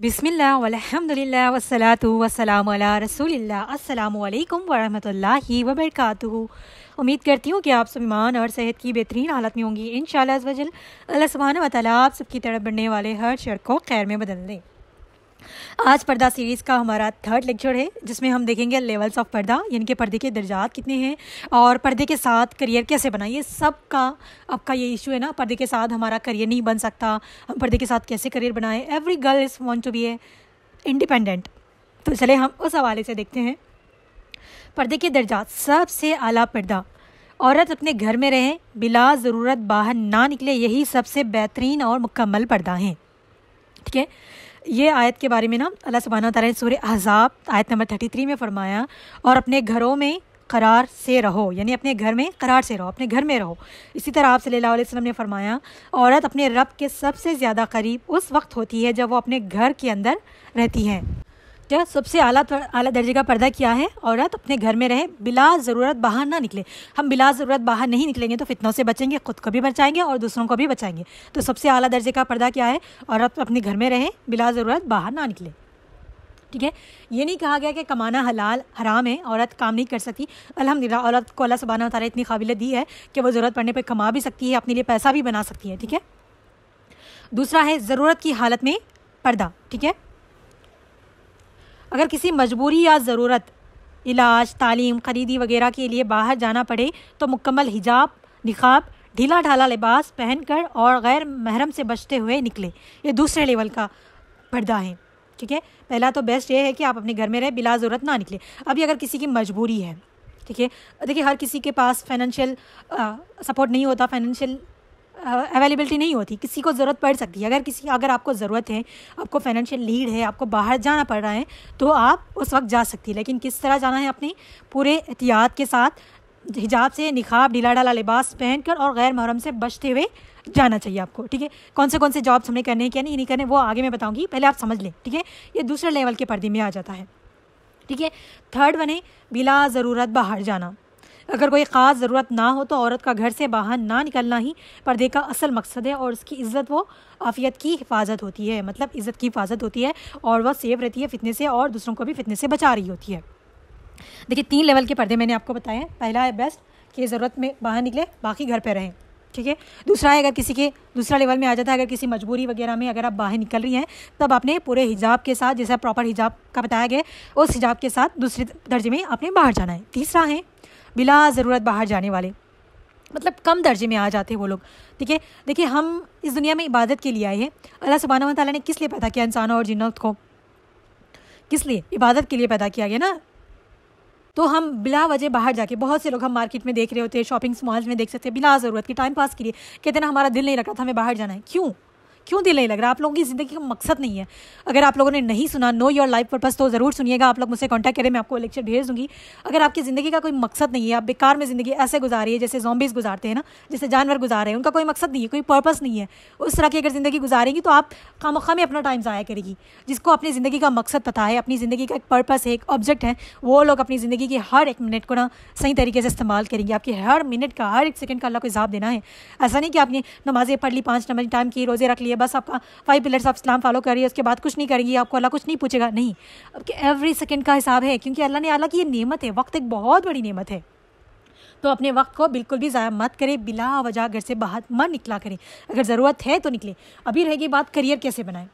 बिस्मिल्लाह वल्हम्दुलिल्लाह वस्सलातु वस्सलामु अला रसूलिल्लाह। अस्सलामु अलैकुम वरहमतुल्लाहि वबरकातुहू। उम्मीद करती हूँ कि आप सब ईमान और सेहत की बेहतरीन हालत में होंगी। इंशाअल्लाह अज़्ज़ वजल अल्लाह सुब्हानहू व तआला आप सबकी तरफ बढ़ने वाले हर शर को खैर में बदल दें। आज पर्दा सीरीज़ का हमारा थर्ड लेक्चर है, जिसमें हम देखेंगे लेवल्स ऑफ पर्दा, यानी कि पर्दे के दर्जात कितने हैं और पर्दे के साथ करियर कैसे बनाएं। ये सब का आपका ये इशू है ना, पर्दे के साथ हमारा करियर नहीं बन सकता, हम पर्दे के साथ कैसे करियर बनाएं। Every girl is want to be a independent. तो चले हम उस हवाले से देखते हैं पर्दे के दर्जात। सबसे आला पर्दा, औरत अपने घर में रहें, बिला ज़रूरत बाहर ना निकले, यही सबसे बेहतरीन और मुकम्मल पर्दा है। ठीक है, ये आयत के बारे में ना अल्लाह सुब्हानहू व तआला ने सूरह अहज़ाब आयत नंबर 33 में फरमाया, और अपने घरों में करार से रहो, यानी अपने घर में करार से रहो, अपने घर में रहो। इसी तरह आप सल्लल्लाहु अलैहि वसल्लम ने फरमाया, औरत अपने रब के सबसे ज़्यादा करीब उस वक्त होती है जब वो अपने घर के अंदर रहती है। तो सबसे आला दर्जे का पर्दा क्या है? औरत अपने घर में रहे, बिला ज़रूरत बाहर ना निकले। हम बिला ज़रूरत बाहर नहीं निकलेंगे तो फितनों से बचेंगे, ख़ुद को भी बचाएंगे और दूसरों को भी बचाएंगे। तो सबसे आला दर्जे का पर्दा क्या है? औरत अपने घर में रहे, बिला ज़रूरत बाहर ना निकले। ठीक है, ये नहीं कहा गया कि कमाना हलाल हराम है, औरत काम नहीं कर सकती। अल्हम्दुलिल्लाह औरत को अल्लाह सुब्हानहू व तआला इतनी काबिलियत दी है कि वो ज़रूरत पड़ने पर कमा भी सकती है, अपने लिए पैसा भी बना सकती है। ठीक है, दूसरा है ज़रूरत की हालत में पर्दा। ठीक है, अगर किसी मजबूरी या ज़रूरत, इलाज, तालीम, खरीदी वगैरह के लिए बाहर जाना पड़े तो मुकम्मल हिजाब, निकाब, ढीला ढाला लिबास पहनकर और गैर महरम से बचते हुए निकले। ये दूसरे लेवल का पर्दा है। ठीक है, पहला तो बेस्ट ये है कि आप अपने घर में रहे, बिला ज़रूरत ना निकले। अभी अगर किसी की मजबूरी है, ठीक है, देखिए हर किसी के पास फाइनेंशियल सपोर्ट नहीं होता, फाइनेंशियल अवेलेबिलिटी नहीं होती, किसी को ज़रूरत पड़ सकती है। अगर आपको ज़रूरत है, आपको फाइनेंशियल नीड है, आपको बाहर जाना पड़ रहा है, तो आप उस वक्त जा सकती है। लेकिन किस तरह जाना है? अपने पूरे एहतियात के साथ, हिजाब से, निकाब, ढीला ढाला लिबास पहनकर और गैर महरम से बचते हुए जाना चाहिए आपको। ठीक है, कौन से जॉब्स हमें करने हैं, क्या नहीं करने, वो आगे मैं बताऊँगी, पहले आप समझ लें। ठीक है, ये दूसरे लेवल के पर्दे में आ जाता है। ठीक है, थर्ड वन है बिला ज़रूरत बाहर जाना। अगर कोई ख़ास ज़रूरत ना हो तो औरत का घर से बाहर ना निकलना ही पर्दे का असल मकसद है, और उसकी इज़्ज़त व आफ़ियत की हिफाजत होती है। मतलब इज़्ज़त की हिफाजत होती है और वह सेफ रहती है फितने से, और दूसरों को भी फितने से बचा रही होती है। देखिए 3 लेवल के पर्दे मैंने आपको बताए हैं। पहला है बेस्ट कि ज़रूरत में बाहर निकले, बाकी घर पर रहें। ठीक है, दूसरा है अगर किसी के दूसरा लेवल में आ जाता है, अगर किसी मजबूरी वगैरह में अगर आप बाहर निकल रही हैं, तब आपने पूरे हिजाब के साथ, जैसा प्रॉपर हिजाब का बताया गया, उस हिजाब के साथ दूसरे दर्जे में आपने बाहर जाना है। तीसरा है बिला ज़रूरत बाहर जाने वाले, मतलब कम दर्जे में आ जाते हैं वो लोग। ठीक है, देखिए हम इस दुनिया में इबादत के लिए आए हैं। अल्लाह सुब्हानहू व तआला ने किस लिए पैदा किया इंसानों और जिन्नत को? किस लिए? इबादत के लिए पैदा किया गया ना। तो हम बिला वजह बाहर जाके, बहुत से लोग हम मार्केट में देख रहे होते हैं, शॉपिंग मॉल्स में देख सकते हैं, बिला ज़रूरत के टाइम पास के लिए कहते हैं ना, हमारा दिल नहीं लग रहा था, हमें बाहर जाना है। क्यों दिल नहीं लग रहा? आप लोगों की ज़िंदगी का मकसद नहीं है। अगर आप लोगों ने नहीं सुना नो योर लाइफ पर्पस, तो ज़रूर सुनिएगा। आप लोग मुझसे कांटेक्ट करें, मैं आपको लेक्चर भेज दूँगी। अगर आपकी ज़िंदगी का कोई मकसद नहीं है, आप बेकार में ज़िंदगी ऐसे गुजारिए जैसे ज़ॉम्बीज़ गुजारते हैं ना, जैसे जानवर गुजार रहे हैं, उनका कोई मकसद नहीं है, कोई पर्पस नहीं है, उस तरह की अगर ज़िंदगी गुजारेंगी तो आप खामखा में अपना टाइम ज़ाया करेगी। जिसको अपनी ज़िंदगी का मकसद पता है, अपनी ज़िंदगी का एक पर्पस है, एक ऑब्जेक्ट है, वो लोग अपनी ज़िंदगी की हर एक मिनट को ना सही तरीके से इस्तेमाल करेंगे। आपकी हर मिनट का, हर एक सेकंड का अल्लाह को हिसाब देना है। ऐसा नहीं कि आपने नमाज़ें पढ़ ली, 5 नंबर टाइम की, रोज़े रख लिए, बस आपका 5 पिलर्स ऑफ इस्लाम फॉलो करिए, उसके बाद कुछ नहीं करेंगी, आपको अल्लाह कुछ नहीं पूछेगा। नहीं, आपके एवरी सेकंड का हिसाब है, क्योंकि अल्लाह की ये नेमत है। वक्त एक बहुत बड़ी नेमत है, तो अपने वक्त को बिल्कुल भी ज़ाया मत करें, बिला वजह घर से बाहर मत निकला करें। अगर ज़रूरत है तो निकले। अभी रहेगी बात करियर कैसे बनाएं।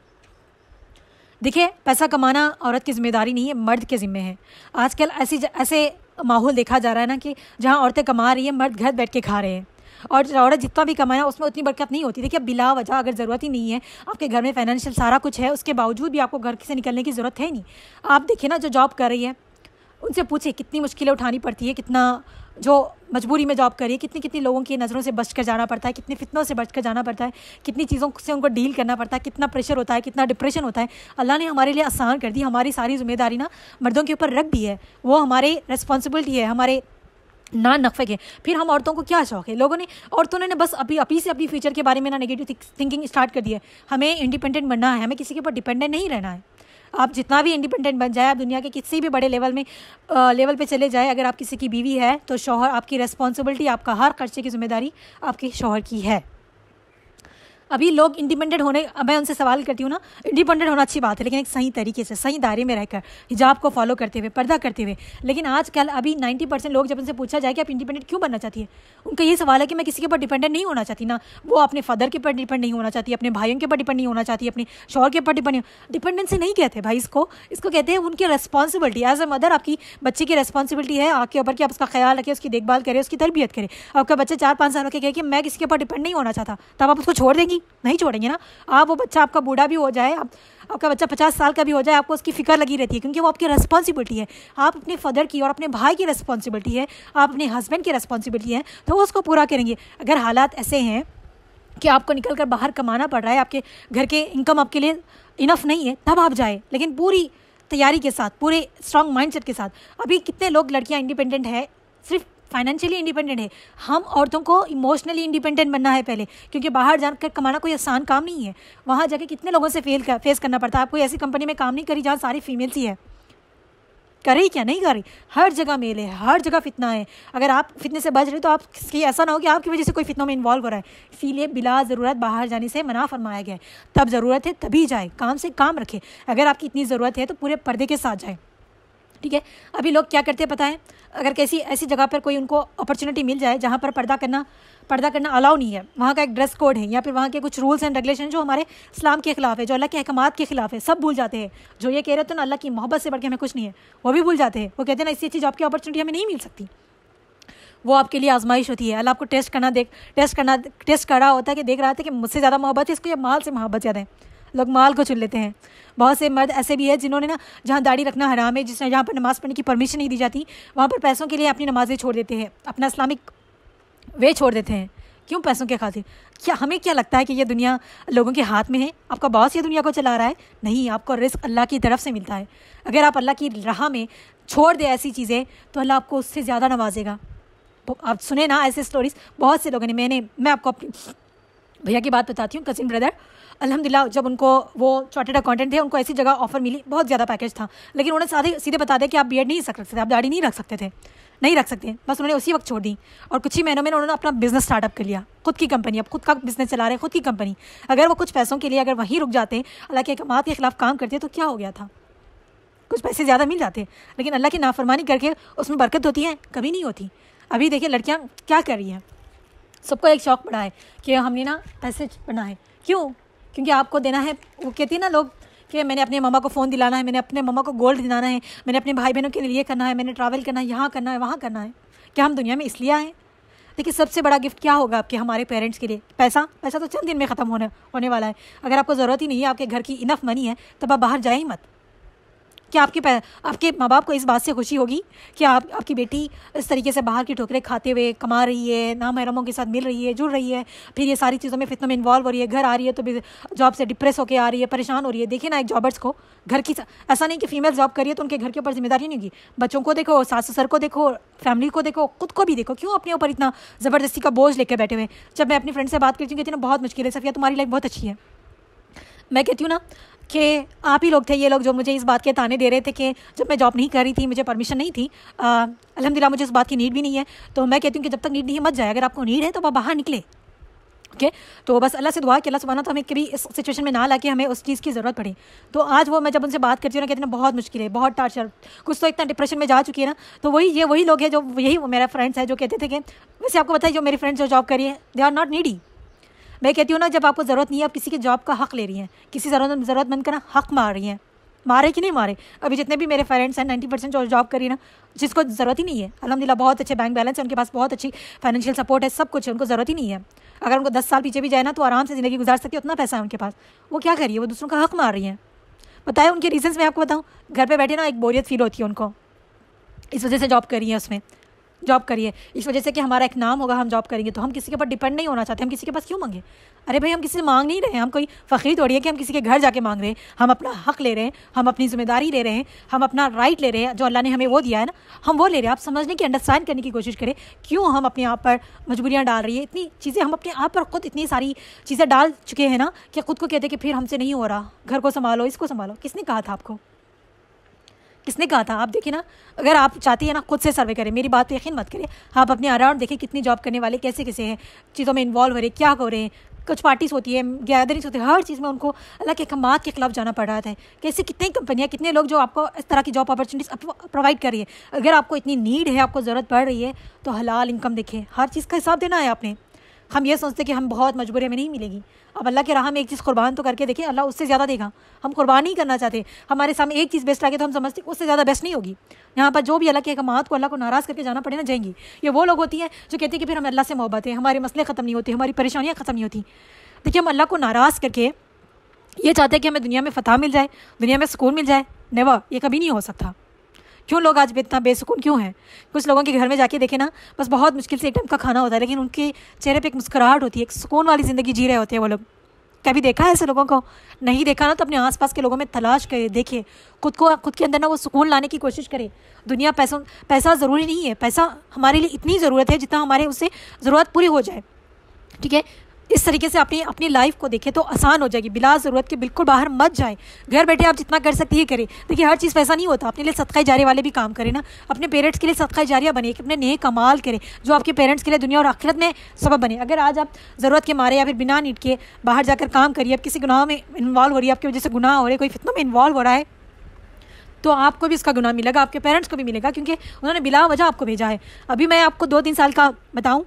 देखिए पैसा कमाना औरत की जिम्मेदारी नहीं है, मर्द के ज़िम्मे है। आजकल ऐसे माहौल देखा जा रहा है ना कि जहाँ औरतें कमा रही हैं, मर्द घर बैठ के खा रहे हैं, और औरत जितना भी कमाया उसमें उतनी बरकत नहीं होती। देखिए अब बिला वजह अगर ज़रूरत ही नहीं है, आपके घर में फाइनेंशियल सारा कुछ है, उसके बावजूद भी आपको घर से निकलने की ज़रूरत है नहीं। आप देखिए ना, जो जॉब कर रही है उनसे पूछिए कितनी मुश्किलें उठानी पड़ती है, कितना जो मजबूरी में जॉब कर रही है, कितनी लोगों की नज़रों से बच कर जाना पड़ता है, कितनी फितनों से बच कर जाना पड़ता है, कितनी चीज़ों से उनको डील करना पड़ता है, कितना प्रेशर होता है, कितना डिप्रेशन होता है। अल्लाह ने हमारे लिए आसान कर दी, हमारी सारी जिम्मेदारी ना मर्दों के ऊपर रख दी है, वो हमारे रिस्पॉन्सिबिलिटी है, हमारे ना नफ़े के। फिर हम औरतों को क्या शौक है, औरतों ने बस अभी से अपनी फ्यूचर के बारे में ना नेगेटिव थिंकिंग स्टार्ट कर दी है। हमें इंडिपेंडेंट बनना है, हमें किसी के ऊपर डिपेंडेंट नहीं रहना है। आप जितना भी इंडिपेंडेंट बन जाए, आप दुनिया के किसी भी बड़े लेवल पे चले जाए, अगर आप किसी की बीवी है तो शौहर आपकी रिस्पॉन्सिबिलिटी, आपका हर खर्चे की जिम्मेदारी आपके शौहर की है। अभी लोग इंडिपेंडेंट होने, मैं उनसे सवाल करती हूँ ना, इंडिपेंडेंट होना अच्छी बात है, लेकिन एक सही तरीके से, सही दायरे में रहकर, हिजाब को फॉलो करते हुए, पर्दा करते हुए। लेकिन आजकल अभी 90% लोग, जब उनसे पूछा जाए कि आप इंडिपेंडेंट क्यों बनना चाहती है, उनका ये सवाल है कि मैं किसी के ऊपर डिपेंडेंट नहीं होना चाहती। ना वो अपने फादर के ऊपर डिपेंड नहीं होना चाहती, अपने भाइयों के ऊपर डिपेंड नहीं होना चाहती, अपने शौहर के ऊपर डिपेंड। डिपेंडेंसी नहीं कहते भाई इसको कहते हैं उनकी रिस्पॉन्सिबिलिटी। एज अ मदर आपकी बच्चे की रिस्पॉन्सिबिलिटी है आपके ऊपर कि आप उसका ख्याल रखें, उसकी देखभाल करें, उसकी तरबियत करें। आपका बच्चा 4-5 साल के कहे कि मैं किसी के ऊपर डिपेंड नहीं होना चाहता, तब आप उसको छोड़ देंगी? नहीं छोड़ेंगे ना आप। वो बच्चा आपका बूढ़ा भी हो जाए, आपका बच्चा 50 साल का भी हो जाए, आपको उसकी फिक्र लगी रहती है, क्योंकि वो आपकी रिस्पॉन्सिबिलिटी है। आप अपने फादर की और अपने भाई की रिस्पॉन्सिबिलिटी है, आप अपने हस्बैंड की रिस्पॉन्सिबिलिटी है, तो वो उसको पूरा करेंगे। अगर हालात ऐसे हैं कि आपको निकल कर बाहर कमाना पड़ रहा है, आपके घर के इनकम आपके लिए इनफ नहीं है, तब आप जाए, लेकिन पूरी तैयारी के साथ, पूरे स्ट्रॉन्ग माइंडसेट के साथ। अभी कितने लोग, लड़कियां इंडिपेंडेंट है, सिर्फ फाइनेंशियली इंडिपेंडेंट है। हम औरतों को इमोशनली इंडिपेंडेंट बनना है पहले, क्योंकि बाहर जाकर कमाना कोई आसान काम नहीं है। वहाँ जाके कितने लोगों से फेस करना पड़ता है। आप कोई ऐसी कंपनी में काम नहीं करी जहाँ सारी फीमेल्स ही है, कर रही क्या? नहीं कर रही। हर जगह मेल है, हर जगह फितना है। अगर आप फितने से बच रहे तो आप ऐसा ना हो कि आपकी वजह से कोई फितनों में इन्वॉल्व हो रहा है। इसीलिए बिला ज़रूरत बाहर जाने से मना फरमाया गया है। तब ज़रूरत है तभी जाए, काम से काम रखे। अगर आपकी इतनी ज़रूरत है तो पूरे पर्दे के साथ जाए, ठीक है। अभी लोग क्या करते हैं पता है, अगर कैसी ऐसी जगह पर कोई उनको अपॉर्चुनिटी मिल जाए जहाँ पर पर्दा करना अलाउ नहीं है, वहाँ का एक ड्रेस कोड है या फिर वहाँ के कुछ रूल्स एंड रेगुलेशन जो हमारे इस्लाम के खिलाफ है, जो अल्लाह के अहकामात के खिलाफ है, सब भूल जाते हैं। जो ये कह रहे थे ना अल्लाह की मोहब्बत से बढ़ के हमें कुछ नहीं है, वो भी भूल जाते हैं। वो कहते हैं ना इससे अच्छी जॉब की अपॉर्चुनिटी हमें नहीं मिल सकती। वो आपके लिए आजमाइश होती है। अल्लाह आपको टेस्ट कर रहा होता है कि देख रहा था कि मुझसे ज़्यादा मोहब्बत है इसको या माल से मोहब्बत ज़्यादा है। लोग माल को चुन लेते हैं। बहुत से मर्द ऐसे भी है जिन्होंने ना, जहाँ दाढ़ी रखना हराम है, जहाँ पर नमाज़ पढ़ने की परमिशन नहीं दी जाती, वहाँ पर पैसों के लिए अपनी नमाज़ें छोड़ देते हैं, अपना इस्लामिक वे छोड़ देते हैं। क्यों? पैसों के खातिर। क्या हमें क्या लगता है कि ये दुनिया लोगों के हाथ में है? आपका बॉस ये दुनिया को चला रहा है? नहीं, आपको रिस्क अल्लाह की तरफ से मिलता है। अगर आप अल्लाह की राह में छोड़ दे ऐसी चीज़ें तो अल्लाह आपको उससे ज़्यादा नवाजेगा। आप सुने ना ऐसे स्टोरीज बहुत से लोगों ने। मैं आपको अपनी भैया की बात बताती हूँ, कजिन ब्रदर। अल्हम्दुलिल्लाह जब उनको, वो चार्टर्ड अकाउंटेंट थे, उनको ऐसी जगह ऑफर मिली, बहुत ज़्यादा पैकेज था, लेकिन उन्होंने सीधे बता दिया कि आप बीएड नहीं रख सकते थे, आप दाढ़ी नहीं रख सकते थे, नहीं रख सकते। बस उन्होंने उसी वक्त छोड़ दी और कुछ ही महीनों में उन्होंने अपना बिजनेस स्टार्टअप कर लिया, खुद की कंपनी, अब खुद का बिजनेस चला रहे, खुद की कंपनी। अगर वो कुछ पैसों के लिए अगर वहीं रुक जाते, अल्लाह के अहकामात के खिलाफ काम करते, तो क्या हो गया था? कुछ पैसे ज़्यादा मिल जाते, लेकिन अल्लाह की नाफरमानी करके उसमें बरकत होती है? कभी नहीं होती। अभी देखिए लड़कियाँ क्या कर रही हैं, सबको एक शौक़ पड़ा है कि हमने ना पैसे पढ़ना है। क्यों? क्योंकि आपको देना है। वो कहती है ना लोग कि मैंने अपने मम्मा को फ़ोन दिलाना है, मैंने अपने मम्मा को गोल्ड दिलाना है, मैंने अपने भाई बहनों के लिए ये करना है, मैंने ट्रैवल करना है, यहाँ करना है, वहाँ करना है। क्या हम दुनिया में इसलिए आए? देखिए सबसे बड़ा गिफ्ट क्या होगा आपके, हमारे पेरेंट्स के लिए? पैसा तो चंद दिन में ख़त्म होने वाला है। अगर आपको ज़रूरत ही नहीं है, आपके घर की इनफ मनी है, तब आप बाहर जाए ही मत। क्या आपके माँ बाप को इस बात से खुशी होगी कि आपकी बेटी इस तरीके से बाहर की ठोकरें खाते हुए कमा रही है, नामहरमों के साथ मिल रही है, जुड़ रही है, फिर ये सारी चीज़ों में फितनों में इन्वॉल्व हो रही है, घर आ रही है तो जॉब से डिप्रेस होकर आ रही है, परेशान हो रही है? देखिए ना एक जॉबर्स को घर की, ऐसा नहीं कि फीमेल जॉब करिए तो उनके घर के ऊपर जिम्मेदारी नहीं होगी। बच्चों को देखो, सास ससुर को देखो, फैमिली को देखो, खुद को भी देखो। क्यों अपने ऊपर इतना ज़बरदस्ती का बोझ लेकर बैठे हुए? जब मैं अपनी फ्रेंड से बात करती हूँ कहती हूँ ना बहुत मुश्किल है सफिया, तुम्हारी लाइफ बहुत अच्छी है। मैं कहती हूँ ना कि आप ही लोग थे ये लोग जो मुझे इस बात के ताने दे रहे थे कि जब मैं जॉब नहीं कर रही थी, मुझे परमिशन नहीं थी, अल्हम्दुलिल्लाह मुझे इस बात की नीड भी नहीं है। तो मैं कहती हूँ कि जब तक नीड नहीं है मत जाए, अगर आपको नीड है तो आप बाहर निकले। ओके, तो बस अल्लाह से दुआ कि अल्लाह सुब्हाना तो हमें कभी इस सिचुएशन में ना लाके हमें उस चीज़ की ज़रूरत पड़े। तो आज वो मैं जब उनसे बात करती हूँ ना कहती हूँ ना बहुत मुश्किल है, बहुत टार्चर, कुछ तो इतना डिप्रेशन में जा चुकी है ना। तो वही लोग हैं जो मेरा फ्रेंड्स है जो कहते थे कि वैसे आपको पता है जो मेरी फ्रेंड्स जो जॉब करी है दे आर नॉट नीडी। मैं कहती हूँ ना जब आपको ज़रूरत नहीं है, आप किसी के जॉब का हक़ ले रही हैं, किसी ज़रूरतमंद का ना हक़ मार रही हैं। मारे कि नहीं मारे? अभी जितने भी मेरे फ्रेंड्स हैं 90% जो जॉब करी ना, जिसको ज़रूरत ही नहीं है, अल्हम्दुलिल्लाह बहुत अच्छे बैंक बैलेंस है, उनके पास बहुत अच्छी फाइनेंशियल सपोर्ट है, सब कुछ है, उनको ज़रूरत ही नहीं है। अगर उनको 10 साल पीछे भी जाए ना तो आराम से ज़िंदगी गुजार सकती है, उतना पैसा है उनके पास। वो क्या करिए? वो दूसरों का हक़ मार रही हैं। बताए उनके रीजंस मैं आपको बताऊँ। घर पर बैठे ना एक बोरियत फील होती है उनको, इस वजह से जॉब करी है, उसमें जॉब करिए इस वजह से कि हमारा एक नाम होगा, हम जॉब करेंगे। तो हम किसी के ऊपर डिपेंड नहीं होना चाहते। हम किसी के पास क्यों मांगे? अरे भाई हम किसी से मांग नहीं रहे हैं, हम कोई फ़कीर थोड़ी है कि हम किसी के घर जाके मांग रहे हैं। हम अपना हक़ ले रहे हैं, हम अपनी जिम्मेदारी ले रहे हैं, हम अपना राइट ले रहे हैं, जो अल्लाह ने हमें वो दिया है ना, हम वो ले रहे हैं। आप समझने की, अंडरस्टैंड करने की कोशिश करें क्यों हम अपने आप पर मजबूरियाँ डाल रही है, इतनी चीज़ें हम अपने आप पर खुद इतनी सारी चीज़ें डाल चुके हैं ना कि खुद को कहते हैं कि फिर हमसे नहीं हो रहा, घर को संभालो, इसको संभालो। किसने कहा था आपको? किसने कहा था? आप देखिए ना, अगर आप चाहती हैं ना खुद से सर्वे करें, मेरी बात पे यकीन मत करें, आप अपने अराउंड देखें कितनी जॉब करने वाले कैसे हैं, चीज़ों में इन्वॉल्व हो रहे हैं, क्या हो रहे हैं, कुछ पार्टीज़ होती है, गैदरिंग्स होती है, हर चीज़ में उनको अल्लाह के अहकामात के खिलाफ जाना पड़ रहा था। कैसे कितनी कंपनियाँ, कितने लोग जो आपको इस तरह की जॉब अपॉर्चुनिटीज़ प्रोवाइड कर रही है। अगर आपको इतनी नीड है, आपको ज़रूरत पड़ रही है, तो हलाल इनकम देखें। हर चीज़ का हिसाब देना है आपने। हम ये सोचते कि हम बहुत मजबूरी में नहीं मिलेगी। अब अल्लाह के राह में एक चीज़ कुर्बान तो करके देखें, अल्लाह उससे ज़्यादा देगा। हम कुर्बान नहीं करना चाहते, हमारे सामने एक चीज़ बेस्ट आ गई तो हम समझते उससे ज़्यादा बेस्ट नहीं होगी। यहाँ पर जो भी अल्लाह के अहकामात को, अल्लाह को नाराज़ करके जाना पड़े ना, जाएंगी। ये वो लोग होती हैं जो कहती है कि फिर हमें अल्लाह से मोहब्बत है, हमारे मसले ख़त्म नहीं होते, हमारी परेशानियाँ ख़त्म नहीं होती। देखिए, हम अल्लाह को नाराज़ करके ये चाहते हैं कि हमें दुनिया में फ़तह मिल जाए, दुनिया में सुकून मिल जाए। नेवर, ये कभी नहीं हो सकता। क्यों लोग आज इतना बेसुकून क्यों हैं? कुछ लोगों के घर में जाके देखे ना, बस बहुत मुश्किल से एक टाइम का खाना होता है, लेकिन उनके चेहरे पे एक मुस्कुराहट होती है, एक सुकून वाली ज़िंदगी जी रहे होते हैं वो लोग। कभी देखा है ऐसे लोगों को? नहीं देखा ना, तो अपने आसपास के लोगों में तलाश करे, देखे, खुद के अंदर ना वो सुकून लाने की कोशिश करे। दुनिया पैसा ज़रूरी नहीं है, पैसा हमारे लिए इतनी ज़रूरत है जितना हमारे उससे ज़रूरत पूरी हो जाए। ठीक है, इस तरीके से अपनी लाइफ को देखें तो आसान हो जाएगी। बिला ज़रूरत के बिल्कुल बाहर मत जाए, घर बैठे आप जितना कर सकती है करें। देखिए, हर चीज़ पैसा नहीं होता। अपने लिए सदका जारिया वाले भी काम करें ना, अपने पेरेंट्स के लिए सदका जारिया बने, अपने नेक कमाल करें जो आपके पेरेंट्स के लिए दुनिया और आखिरत में सबब बने। अगर आज आप ज़रूरत के मारे या फिर बिना नीड के बाहर जाकर काम करिए, अब किसी गुनाह में इन्वॉल्व हो रही है, आपकी वजह से गुनाह हो रहे, कोई फितनों में इन्वॉल्व हो रहा है, तो आपको भी इसका गुनाह मिलेगा, आपके पेरेंट्स को भी मिलेगा, क्योंकि उन्होंने बिला वजह आपको भेजा है। अभी मैं आपको 2-3 साल का बताऊँ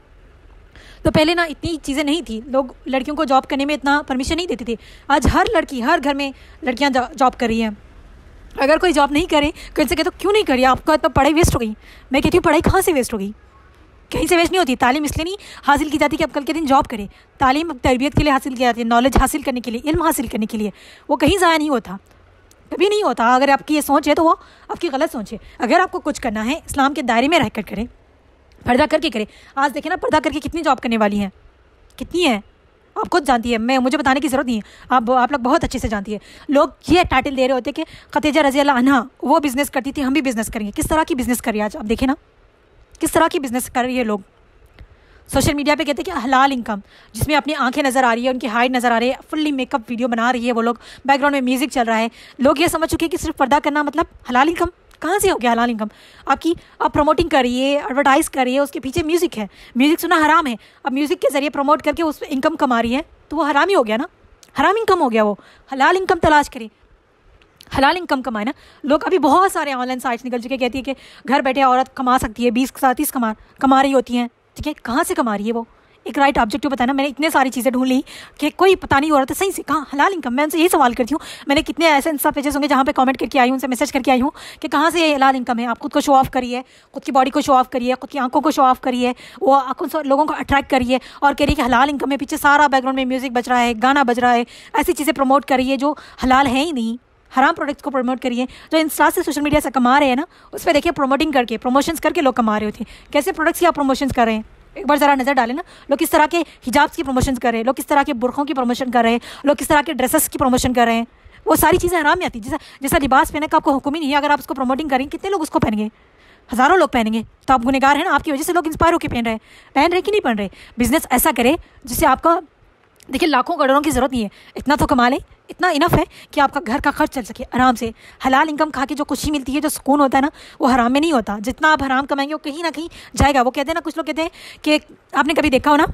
तो पहले ना इतनी चीज़ें नहीं थी, लोग लड़कियों को जॉब करने में इतना परमिशन नहीं देते थे। आज हर लड़की, हर घर में लड़कियां जॉब कर रही हैं। अगर कोई जॉब नहीं करे, कहीं से कहते तो क्यों नहीं करिए, आपका इतना पढ़ाई वेस्ट हो गई। मैं कहती हूँ, पढ़ाई कहाँ से वेस्ट हो गई? कहीं से वेस्ट नहीं होती। तालीम इसलिए नहीं हासिल की जाती कि अब कल के दिन जॉब करें। तालीम तरबियत के लिए हासिल की जाती है, नॉलेज हासिल करने के लिए, इल्म हासिल करने के लिए। वो कहीं ज़ाया नहीं होता, कभी नहीं होता। अगर आपकी ये सोच है तो वो आपकी गलत सोच है। अगर आपको कुछ करना है, इस्लाम के दायरे में रहकर करें, पर्दा करके करें। आज देखें ना, पर्दा करके कितनी जॉब करने वाली हैं, कितनी है आप खुद जानती है, मुझे बताने की ज़रूरत नहीं है, आप लोग बहुत अच्छे से जानती है। लोग ये टाइटल दे रहे होते कि खदीजा रज़ी अल्लाह अन्हा वो बिज़नेस करती थी, हम भी बिज़नेस करेंगे। किस तरह की बिज़नेस कर रही है आज आप देखें ना, किस तरह की बिज़नेस कर रही है लोग। सोशल मीडिया पे कहते हैं कि हलाल इनकम, जिसमें अपनी आंखें नज़र आ रही है, उनकी हाइट नज़र आ रही है, फुल्ली मेकअप वीडियो बना रही है वो लोग, बैकग्राउंड में म्यूज़िक चल रहा है। लोग ये समझ चुके हैं कि सिर्फ पर्दा करना मतलब हलाल इनकम। कहाँ से हो गया हलाल इनकम? आप प्रमोटिंग करिए, एडवर्टाइज़ करिए, उसके पीछे म्यूज़िक है, म्यूज़िक सुनना हराम है। अब म्यूज़िक के ज़रिए प्रमोट करके उस पर इनकम कमा रही है, तो वो हराम ही हो गया ना, हराम इनकम हो गया वो। हलाल इनकम तलाश करें, हलाल इनकम कमाए ना। लोग अभी बहुत सारे ऑनलाइन साइट्स निकल चुके, कहती है कि घर बैठे औरत कमा सकती है, 20-30 कमा रही होती हैं। ठीक है, कहाँ से कमा रही है वो? एक राइट ऑब्जेक्टिव बताना। मैंने इतने सारी चीज़ें ढूंढ ली कि कोई पता नहीं हो रहा था सही से कहाँ हलाल इनकम। मैं उनसे यही सवाल करती हूँ, मैंने कितने ऐसे इंस्टा पेजेस होंगे जहाँ पे कमेंट करके आई हूँ, उनसे मैसेज करके आई हूँ कि कहाँ से ये हलाल इनकम है। आप खुद को शो ऑफ करिए, खुद की बॉडी को शो ऑफ करिए, खुद की आंखों को शो ऑफ करिए, वो लोगों को अट्रैक्ट करिए और करिए कि हलाल इनकम है। पीछे सारा बैकग्राउंड में म्यूज़िक बज रहा है, गाना बज रहा है, ऐसी चीज़ें प्रमोट करिए जो हलाल है ही नहीं। हराम प्रोडक्ट्स को प्रमोट करिए। जो इंस्टा से, सोशल मीडिया से कमा रहे हैं ना, उस पर देखिए प्रमोटिंग करके, प्रमोशंस करके लोग कमा रहे होते हैं। कैसे प्रोडक्ट्स की आप प्रमोशंस कर रहे हैं, एक बार ज़रा नज़र डालें ना। लोग किस तरह के हिजाब्स की प्रमोशन कर रहे हैं, लोग किस तरह के बुरखों की प्रमोशन कर रहे हैं, लोग किस तरह के ड्रेसेस की प्रमोशन कर रहे हैं। वो सारी चीज़ें हराम में आती है। जैसा लिबास पहने का आपको हुक्म ही नहीं है, अगर आप उसको प्रमोटिंग करेंगे, कितने लोग उसको पहनेंगे? हज़ारों लोग पहनेंगे। तो आप गुनहगार हैं ना, आपकी वजह से लोग इंस्पायर होकर पहन रहे कि नहीं पहन रहे। बिजनेस ऐसा करे जिससे आपका, देखिए, लाखों करोड़ों की ज़रूरत नहीं है, इतना तो कमा लें, इतना इनफ है कि आपका घर का खर्च चल सके आराम से। हलाल इनकम खा के जो खुशी मिलती है, जो सुकून होता है ना, वो हराम में नहीं होता। जितना आप हराम कमाएंगे वो कहीं ना कहीं जाएगा। वो कहते हैं ना, कुछ लोग कहते हैं कि आपने कभी देखा हो ना,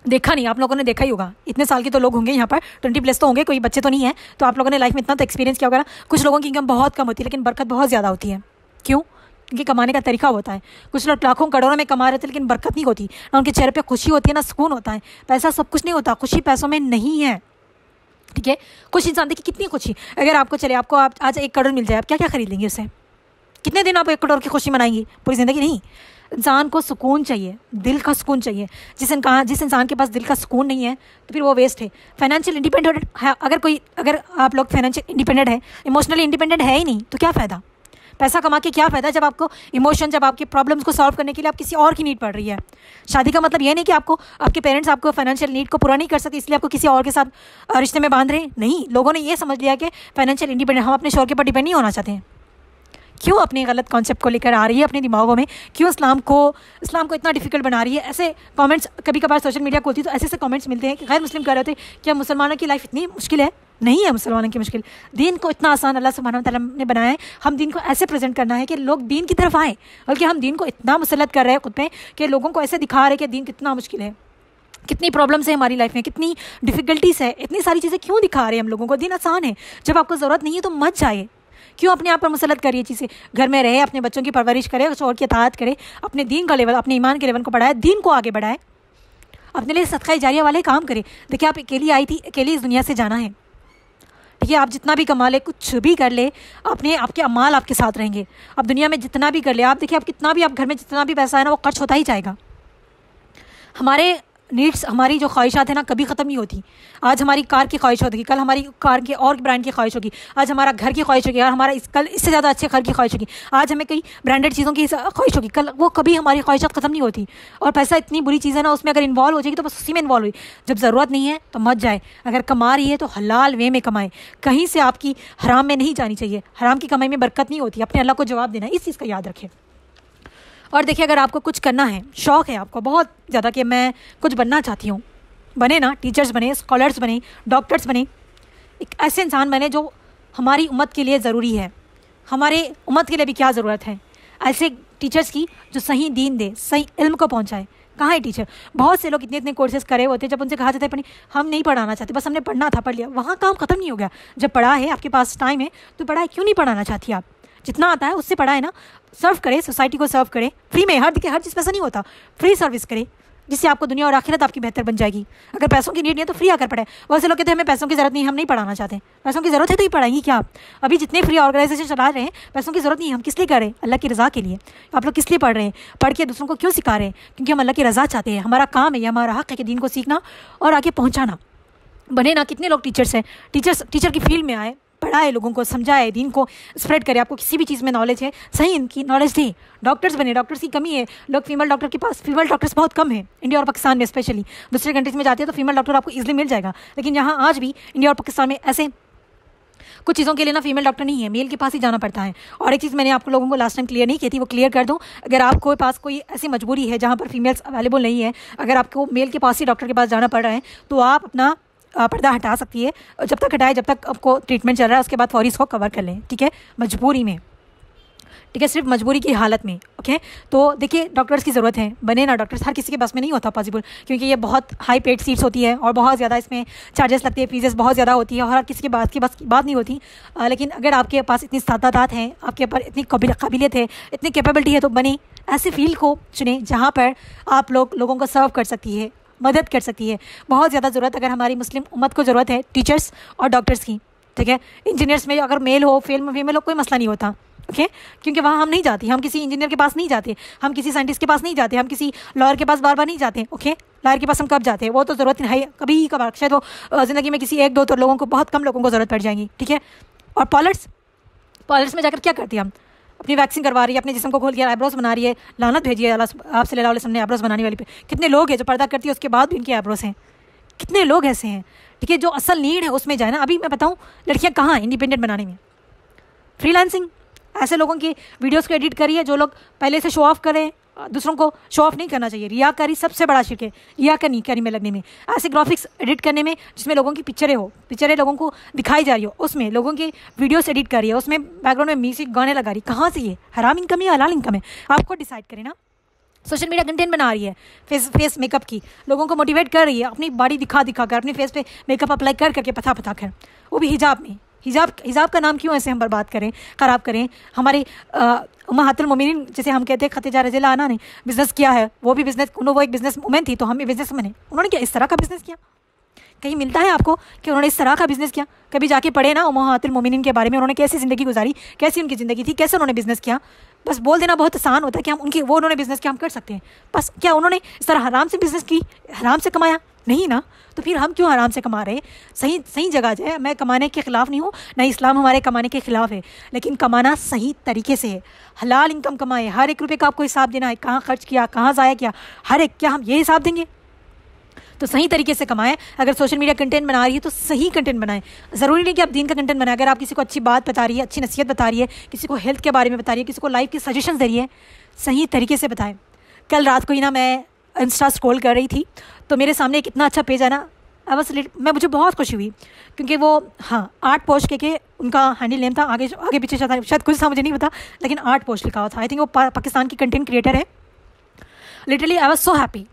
देखा नहीं, आप लोगों ने देखा ही होगा, इतने साल के तो लोग होंगे यहाँ पर, 20+ तो होंगे, कोई बच्चे तो नहीं है, तो आप लोगों ने लाइफ में इतना तो एक्सपीरियंस किया होगा ना। कुछ लोगों की इनकम बहुत कम होती है लेकिन बरकत बहुत ज़्यादा होती है। क्यों? उनके कमाने का तरीका होता है। कुछ लोग लाखों करोड़ों में कमा रहे थे लेकिन बरकत नहीं होती, ना उनके चेहरे पे खुशी होती है, ना सुकून होता है। पैसा सब कुछ नहीं होता, खुशी पैसों में नहीं है। ठीक है, कुछ इंसान देखिए कितनी खुशी, अगर आपको चले, आपको आज 1 करोड़ मिल जाए, आप क्या क्या खरीद लेंगे उससे? कितने दिन आप 1 करोड़ की खुशी मनाएंगी? पूरी ज़िंदगी नहीं। इंसान को सुकून चाहिए, दिल का सुकून चाहिए। जिस इंसान के पास दिल का सुकून नहीं है तो फिर वो वेस्ट है। फाइनेंशियल इंडिपेंडेंट है, अगर आप लोग फाइनेंशियल इंडिपेंडेंट है, इमोशनली इंडिपेंडेंट है ही नहीं, तो क्या फ़ायदा? पैसा कमा के क्या फ़ायदा जब आपको इमोशन, जब आपके प्रॉब्लम्स को सॉल्व करने के लिए आप किसी और की नीड पड़ रही है। शादी का मतलब ये नहीं कि आपके पेरेंट्स आपको फाइनेंशियल नीड को पूरा नहीं कर सकते इसलिए आपको किसी और के साथ रिश्ते में बांध रहे हैं। नहीं, लोगों ने ये समझ लिया कि फाइनेंशियल इंडिपेंडेंट, हम अपने शौहर के ऊपर डिपेंड नहीं होना चाहते हैं। क्यों अपने गलत कॉन्सेप्ट को लेकर आ रही है अपने दिमागों में? क्यों इस्लाम को इतना डिफिकल्ट बना रही है? ऐसे कमेंट्स कभी कभार सोशल मीडिया खोलती तो ऐसे कमेंट्स मिलते हैं कि गैर मुस्लिम कह रहे थे कि मुसलमानों की लाइफ इतनी मुश्किल है। नहीं है मुसलमानों की मुश्किल, दीन को इतना आसान अल्लाह सुब्हानहू व तआला ने बनाया है। हम दीन को ऐसे प्रेजेंट करना है कि लोग दीन की तरफ आएँ, बल्कि हम दीन को इतना मुसल्लत कर रहे हैं खुद पे कि लोगों को ऐसे दिखा रहे हैं कि दीन कितना मुश्किल है, कितनी प्रॉब्लम्स है हमारी लाइफ में, कितनी डिफ़िकल्टीज़ है, इतनी सारी चीज़ें क्यों दिखा रहे हैं हम लोगों को। दिन आसान है, जब आपको ज़रूरत नहीं है तो मत जाइए। क्यों अपने आप पर मुसलत करिए चीज़ें। घर में रहे, अपने बच्चों की परवरिश करे, शौर की अताअत करे, अपने दीन का लेवल, अपने ईमान के लेवल को बढ़ाए, दीन को आगे बढ़ाए, अपने लिए सदका जारिया वाले काम करे। देखिए आप अकेली आई थी, अकेली इस दुनिया से जाना है, ठीक है। आप जितना भी कमा ले, कुछ भी कर ले, अपने आपके अमाल आपके साथ रहेंगे। आप दुनिया में जितना भी कर ले, आप देखिए आप कितना भी, आप घर में जितना भी पैसा है ना वो खर्च होता ही जाएगा। हमारे नीड्स, हमारी जो ख्वाहिशात है ना कभी ख़त्म नहीं होती। आज हमारी कार की ख्वाहिश होगी, कल हमारी कार की और ब्रांड की ख्वाहिश होगी, आज हमारा घर की ख्वाहिश होगी, और हमारा कल इससे ज़्यादा अच्छे घर की ख्वाहिश होगी, आज हमें कई ब्रांडेड चीज़ों की ख्वाहिश होगी, कल वो कभी हमारी ख्वाहिशात ख़त्म नहीं होती। और पैसा इतनी बुरी चीज़ है ना, उसमें अगर इन्वॉल्व हो जाएगी तो बस उसी में इन्वॉल्व हुई। जब ज़रूरत नहीं है तो मत जाए। अगर कमा रही है तो हलाल वे में कमाए, कहीं से आपकी हराम में नहीं जानी चाहिए। हराम की कमाई में बरकत नहीं होती। अपने अल्लाह को जवाब देना, इस चीज़ का याद रखें। और देखिए अगर आपको कुछ करना है, शौक़ है आपको बहुत ज़्यादा कि मैं कुछ बनना चाहती हूँ, बने ना, टीचर्स बने, स्कॉलर्स बने, डॉक्टर्स बने, एक ऐसे इंसान बने जो हमारी उम्मत के लिए ज़रूरी है। हमारे उम्मत के लिए भी क्या ज़रूरत है ऐसे टीचर्स की जो सही दीन दे, सही इल्म को पहुँचाए। कहाँ है टीचर? बहुत से लोग इतने इतने कोर्सेज करे होते हैं, जब उनसे कहा जाता है पढ़ी, हम नहीं पढ़ाना चाहते, बस हमने पढ़ना था, पढ़ लिया, वहाँ काम ख़त्म नहीं हो गया। जब पढ़ा है, आपके पास टाइम है तो पढ़ाई क्यों नहीं पढ़ाना चाहती आप? जितना आता है उससे पढ़ाए ना, सर्व करे, सोसाइटी को सर्व करे फ्री में। हर चीज़ पैसा नहीं होता, फ्री सर्विस करे, जिससे आपको दुनिया और आखिरत आपकी बेहतर बन जाएगी। अगर पैसों की नीड नहीं है तो फ्री आकर पढ़े। बहुत से लोग कहते हैं हमें पैसों की ज़रूरत नहीं, हम नहीं पढ़ाना चाहते। पैसों की ज़रूरत है तो ही पढ़ाएंगी क्या आप? अभी जितने फ्री ऑर्गेनाइजेशन चला रहे हैं, पैसों की ज़रूरत नहीं है, हम किस लिए कर रहे हैं? अल्लाह की रज़ा के लिए। आप लोग किस लिए पढ़ रहे हैं? पढ़ के दूसरों को क्यों सिखा रहे हैं? क्योंकि हम अल्लाह की रज़ा चाहते हैं। हमारा काम है, हमारा हक़ है कि दीन को सीखना और आगे पहुँचाना। बने ना, कितने लोग टीचर्स हैं, टीचर की फील्ड में आए, पढ़ाए, लोगों को समझाए, दीन को स्प्रेड करे। आपको किसी भी चीज़ में नॉलेज है, सही इनकी नॉलेज दें। डॉक्टर्स बने, डॉक्टर्स की कमी है, लोग फीमेल डॉक्टर के पास, फीमेल डॉक्टर्स बहुत कम है इंडिया और पाकिस्तान में स्पेशली। दूसरे कंट्रीज़ में जाते हैं तो फीमेल डॉक्टर आपको ईजिली मिल जाएगा, लेकिन यहाँ आज भी इंडिया और पाकिस्तान में ऐसे कुछ चीज़ों के लिए ना फीमेल डॉक्टर नहीं है, मेल के पास ही जाना पड़ता है। और एक चीज़ मैंने आप लोगों को लास्ट टाइम क्लियर नहीं की थी, वो क्लियर कर दूँ। अगर आपको पास कोई ऐसी मजबूरी है जहाँ पर फीमेल्स अवेलेबल नहीं है, अगर आपको मेल के पास ही डॉक्टर के पास जाना पड़ रहा है, तो आप अपना पर्दा हटा सकती है। जब तक हटाए, जब तक आपको ट्रीटमेंट चल रहा है, उसके बाद फौरी इसको कवर कर लें, ठीक है, मजबूरी में, ठीक है, सिर्फ मजबूरी की हालत में। ओके, तो देखिए डॉक्टर्स की ज़रूरत है, बने ना डॉक्टर्स। हर किसी के बस में नहीं होता पॉसिबल, क्योंकि ये बहुत हाई पेड सीट्स होती है और बहुत ज़्यादा इसमें चार्जेस लगते हैं, फीसेस बहुत ज़्यादा होती है और हर किसी के बात नहीं होती। लेकिन अगर आपके पास इतनी इस्तादात हैं, आपके ऊपर इतनी काबिलियत है, इतनी कैपेबिलिटी है, तो बने ऐसे फील्ड को चुने जहाँ पर आप लोगों को सर्व कर सकती है, मदद कर सकती है। बहुत ज़्यादा ज़रूरत अगर हमारी मुस्लिम उम्मत को ज़रूरत है टीचर्स और डॉक्टर्स की, ठीक है। इंजीनियर्स में अगर मेल हो, फीमेल हो, कोई मसला नहीं होता, ओके, क्योंकि वहाँ हम नहीं जाते, हम किसी इंजीनियर के पास नहीं जाते, हम किसी साइंटिस्ट के पास नहीं जाते, हम किसी लॉयर के पास बार बार नहीं जाते। ओके, लॉयर के पास हम कब जाते हैं? वो तो ज़रूरत है कभी कभार, शायद वो ज़िंदगी में किसी एक दो तो लोगों को, बहुत कम लोगों को ज़रूरत पड़ जाएगी, ठीक है। और पार्लर्स में जाकर क्या करती है? हम अपनी वैक्सिंग करवा रही है, अपने जिस्म को खोल के आईब्रोज बना रही है। लानत भेजिए अल्लाह आप सल्लल्लाहु अलैहि वसल्लम ने आईब्रोज बनाने वाली पे। कितने लोग हैं जो पर्दा करती है उसके बाद भी इनके आईब्रोज हैं? कितने लोग ऐसे हैं, ठीक है, जो असल नीड है उसमें जाए ना। अभी मैं बताऊँ लड़कियाँ कहाँ हैं इंडिपेंडेंट बनाने में? फ्रीलांसिंग, ऐसे लोगों की वीडियोस को एडिट करिए जो लोग पहले से शो ऑफ करें। दूसरों को शो ऑफ नहीं करना चाहिए, रियाकारी सबसे बड़ा शिर्क है, रियाकारी में लगने में। ऐसे ग्राफिक्स एडिट करने में जिसमें लोगों की पिक्चरें लोगों को दिखाई जा रही हो, उसमें लोगों की वीडियोस एडिट कर रही है, उसमें बैकग्राउंड में म्यूजिक गाने लगा रही, कहाँ से ये हराम इनकम है या हलाल इनकम है? आपको डिसाइड करें ना। सोशल मीडिया कंटेंट बना रही है, फेस मेकअप की, लोगों को मोटिवेट कर रही है, अपनी बॉडी दिखा कर, अपने फेस पे मेकअप अप्लाई करके पता कर, वो भी हिजाब में। हिजाब का नाम क्यों ऐसे हम बर्बाद करें, ख़राब करें? हमारे उम्महातुल मोमिनीन जैसे हम कहते हैं, खदीजा रज़ियल्लाहु अन्हा ने बिज़नेस किया है, वो भी बिज़नेस, वो एक बिज़नेस वुमेन थी, तो हम भी बिज़नेस मैन हैं। उन्होंने क्या इस तरह का बिज़नेस किया? कहीं मिलता है आपको कि उन्होंने इस तरह का बिज़नेस किया? कभी जाके पढ़े ना उम्महातुल मोमिनीन के बारे में, उन्होंने कैसी ज़िंदगी गुजारी, कैसी उनकी ज़िंदगी थी, कैसे उन्होंने बिज़नेस किया। बस बोल देना बहुत आसान होता है कि उन्होंने बिज़नेस किया, हम कर सकते हैं। बस क्या उन्होंने इस तरह हराम से बिज़नेस की, हराम से कमाया? नहीं ना। तो फिर हम क्यों हराम से कमा रहे हैं? सही जगह जाए। मैं कमाने के ख़िलाफ़ नहीं हूँ, ना इस्लाम हमारे कमाने के ख़िलाफ़ है, लेकिन कमाना सही तरीके से है। हलाल इनकम कमाए, हर एक रुपये का आपको हिसाब देना है, कहाँ खर्च किया, कहाँ ज़ाया किया, हर एक, क्या हम ये हिसाब देंगे? तो सही तरीके से कमाएं। अगर सोशल मीडिया कंटेंट बना रही है तो सही कंटेंट बनाएं। ज़रूरी नहीं कि आप दीन का कंटेंट बनाएं। अगर आप किसी को अच्छी बात बता रही है, अच्छी नसीहत बता रही है, किसी को हेल्थ के बारे में बता रही है, किसी को लाइफ की सजेशन दे रही है, सही तरीके से बताएं। कल रात को ही ना मैं इंस्टा स्क्रॉल कर रही थी, तो मेरे सामने एक इतना अच्छा पेज है ना, मुझे बहुत खुशी हुई, क्योंकि वो आर्ट पोस्ट के उनका हैंडल नेम था, आगे पीछे शायद कुछ था, मुझे नहीं पता, लेकिन आर्ट पोस्ट लिखा हुआ था। आई थिंक वो पाकिस्तान की कंटेंट क्रिएटर है। Literally I was so happy.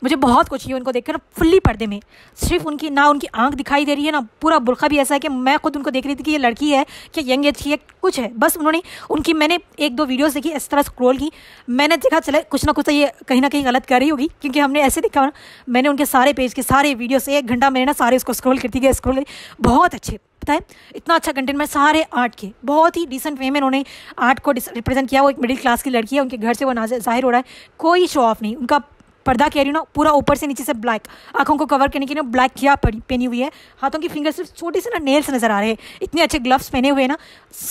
मुझे बहुत कुछ चाहिए उनको देखकर, फुल्ली पर्दे में, सिर्फ उनकी ना उनकी आंख दिखाई दे रही है ना पूरा बुर्का भी ऐसा है कि मैं खुद उनको देख रही थी कि ये लड़की है कि यंग एज की है, कुछ है बस। उन्होंने उनकी मैंने 1-2 वीडियोस देखी, इस तरह स्क्रॉल की, मैंने देखा चले कुछ ना कुछ तो ये कहीं ना कहीं गलत कर रही होगी, क्योंकि हमने ऐसे देखा ना, मैंने उनके सारे पेज के सारे वीडियोस 1 घंटा मैंने ना सारे उसको स्क्रॉल करती गई, स्क्रॉल करी, बहुत अच्छे, पता है इतना अच्छा कंटेंट में, सारे आर्ट के बहुत ही डिसेंट वे में उन्होंने आर्ट को रिप्रेजेंट किया। वो एक मिडिल क्लास की लड़की है, उनके घर से वो जाहिर हो रहा है, कोई शो ऑफ नहीं, उनका पर्दा कह रही हूँ ना पूरा ऊपर से नीचे से ब्लैक, आंखों को कवर करने के लिए ब्लैक किया पहनी हुई है, हाथों की फिंगर सिर्फ छोटे से ना नेल्स नजर आ रहे हैं, इतने अच्छे ग्लव्स पहने हुए हैं ना,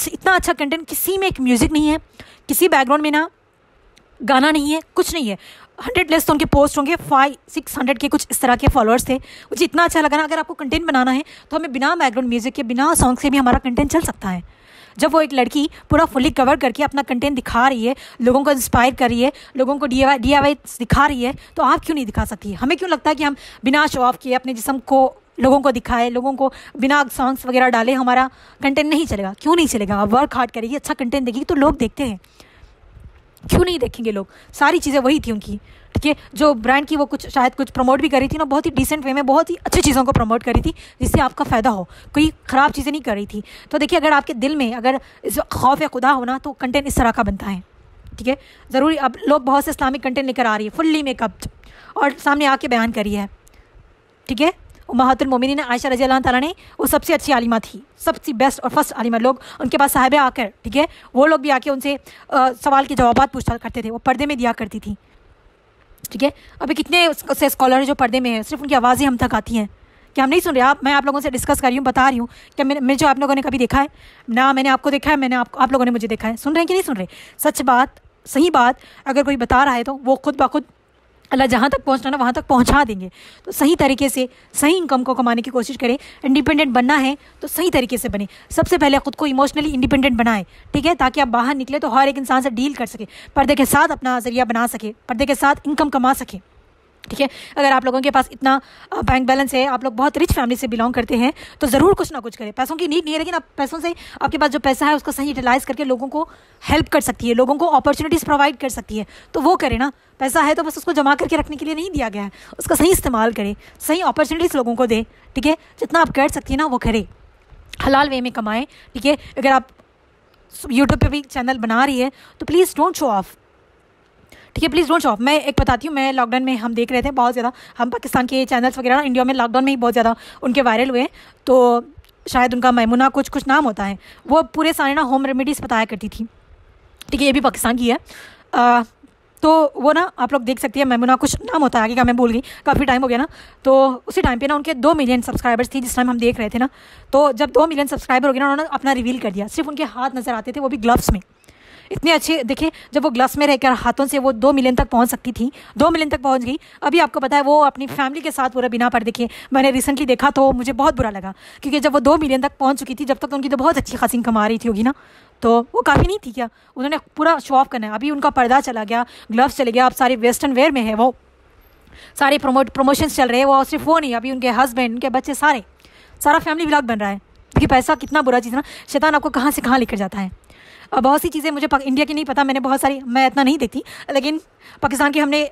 इतना अच्छा कंटेंट, किसी में एक म्यूजिक नहीं है, किसी बैकग्राउंड में ना गाना नहीं है, कुछ नहीं है, 100+ तो उनके पोस्ट होंगे, 500-600 के कुछ इस तरह के फॉलोअर्स थे। मुझे इतना अच्छा लगा ना, अगर आपको कंटेंट बनाना है तो हमें बिना बैकग्राउंड म्यूजिक के, बिना सॉन्ग से भी हमारा कंटेंट चल सकता है। जब वो एक लड़की पूरा फुल्ली कवर करके अपना कंटेंट दिखा रही है, लोगों को इंस्पायर कर रही है, लोगों को DIY दिखा रही है, तो आप क्यों नहीं दिखा सकती? हमें क्यों लगता है कि हम बिना शो ऑफ किए अपने जिस्म को लोगों को दिखाए, लोगों को बिना सॉन्ग्स वगैरह डाले हमारा कंटेंट नहीं चलेगा? क्यों नहीं चलेगा? आप वर्क हार्ड करेगी, अच्छा कंटेंट देगी तो लोग देखते हैं, क्यों नहीं देखेंगे लोग? सारी चीज़ें वही थी उनकी, ठीक है, जो ब्रांड की वो कुछ शायद कुछ प्रमोट भी करी थी ना, बहुत ही डिसेंट वे में, बहुत ही अच्छी चीज़ों को प्रमोट करी थी जिससे आपका फ़ायदा हो, कोई ख़राब चीज़ें नहीं कर रही थी। तो देखिए, अगर आपके दिल में अगर इस खौफ या खुदा होना, तो कंटेंट इस तरह का बनता है, ठीक है। ज़रूरी अब लोग बहुत से इस्लामिक कंटेंट लेकर आ रही है, फुल्ली मेकअप, और सामने आके बयान करी है, ठीक है। उम्महातुल मोमिनीन आयशा रज़ी अल्लाह ताला ने, वो सबसे अच्छी आलिमा थी, सबसे बेस्ट और फर्स्ट आलिमा। लोग उनके पास साहिबे आकर, ठीक है, वो लोग भी आके उनसे सवाल के जवाब पूछा करते थे, वो पर्दे में दिया करती थी, ठीक है। अभी कितने से स्कॉलर हैं जो पर्दे में हैं, सिर्फ उनकी आवाज़ें हम तक आती हैं कि हम नहीं सुन रहे। मैं आप लोगों से डिस्कस कर रही हूँ, बता रही हूँ कि मैं जो आप लोगों ने कभी देखा है ना, मैंने आपको देखा है, मैंने आप लोगों ने मुझे देखा है, सुन रहे हैं कि नहीं सुन रहे? सच बात, सही बात अगर कोई बता रहा है तो वो खुद ब खुद अल्लाह जहाँ तक पहुँचना ना वहाँ तक पहुँचा देंगे। तो सही तरीके से सही इनकम को कमाने की कोशिश करें। इंडिपेंडेंट बनना है तो सही तरीके से बने। सबसे पहले ख़ुद को इमोशनली इंडिपेंडेंट बनाएं, ठीक है, ताकि आप बाहर निकले तो हर एक इंसान से डील कर सके, पर्दे के साथ अपना ज़रिया बना सके, पर्दे के साथ इनकम कमा सके, ठीक है। अगर आप लोगों के पास इतना बैंक बैलेंस है, आप लोग बहुत रिच फैमिली से बिलोंग करते हैं, तो ज़रूर कुछ ना कुछ करें। पैसों की नीड नहीं है, लेकिन आप पैसों से, आपके पास जो पैसा है उसको सही यूटिलाइज़ करके लोगों को हेल्प कर सकती है, लोगों को अपॉर्चुनिटीज़ प्रोवाइड कर सकती है, तो वो करें ना। पैसा है तो बस उसको जमा करके रखने के लिए नहीं दिया गया है, उसका सही इस्तेमाल करें, सही अपॉर्चुनिटीज़ लोगों को दें, ठीक है। जितना आप कर सकती है ना वो करें, हलाल वे में कमाएँ, ठीक है। अगर आप यूट्यूब पर भी चैनल बना रही है तो प्लीज़ डोंट शो ऑफ, ठीक है, प्लीज़ डोंट शो ऑफ। मैं एक बताती हूँ, मैं लॉकडाउन में हम देख रहे थे बहुत ज़्यादा, हम पाकिस्तान के चैनल्स वगैरह ना इंडिया में लॉकडाउन में ही बहुत ज़्यादा उनके वायरल हुए। तो शायद उनका मैमुना कुछ नाम होता है, वो पूरे सारे ना होम रेमेडीज़ बताया करती थी, ठीक है, ये भी पाकिस्तान की है। तो वो ना आप लोग देख सकती है, मैमुना कुछ नाम होता है, आगे का मैं भूल गई, काफ़ी टाइम हो गया ना। तो उसी टाइम पे ना उनके 2 मिलियन सब्सक्राइबर्स थी जिस टाइम हम देख रहे थे ना। तो जब 2 मिलियन सब्सक्राइबर हो गए ना, उन्होंने अपना रिवील कर दिया, सिर्फ उनके हाथ नज़र आते थे, वो भी ग्लव्स में, इतने अच्छे। देखिए, जब वो ग्लव्स में रहकर हाथों से वो 2 मिलियन तक पहुंच सकती थी, 2 मिलियन तक पहुंच गई। अभी आपको पता है वो अपनी फैमिली के साथ पूरा बिना पर्दे के, मैंने रिसेंटली देखा तो मुझे बहुत बुरा लगा, क्योंकि जब वो 2 मिलियन तक पहुंच चुकी थी, जब तक उनकी तो बहुत अच्छी खासी इनकम आ रही थी होगी ना, तो वो काफ़ी नहीं थी क्या? उन्होंने पूरा शो ऑफ करना है। अभी उनका पर्दा चला गया, ग्लव्स चले गया, अब सारे वेस्टर्न वेयर में है, वो सारे प्रमोशंस चल रहे हैं। वो सिर्फ वो नहीं, अभी उनके हस्बैंड, उनके बच्चे, सारा फैमिली व्लॉग बन रहा है, क्योंकि पैसा कितना बुरा चीज़ है ना, शैतान आपको कहाँ से कहाँ लेकर जाता है। बहुत सी चीज़ें मुझे इंडिया की नहीं पता, मैंने बहुत सारी, मैं इतना नहीं देखती, लेकिन पाकिस्तान के हमने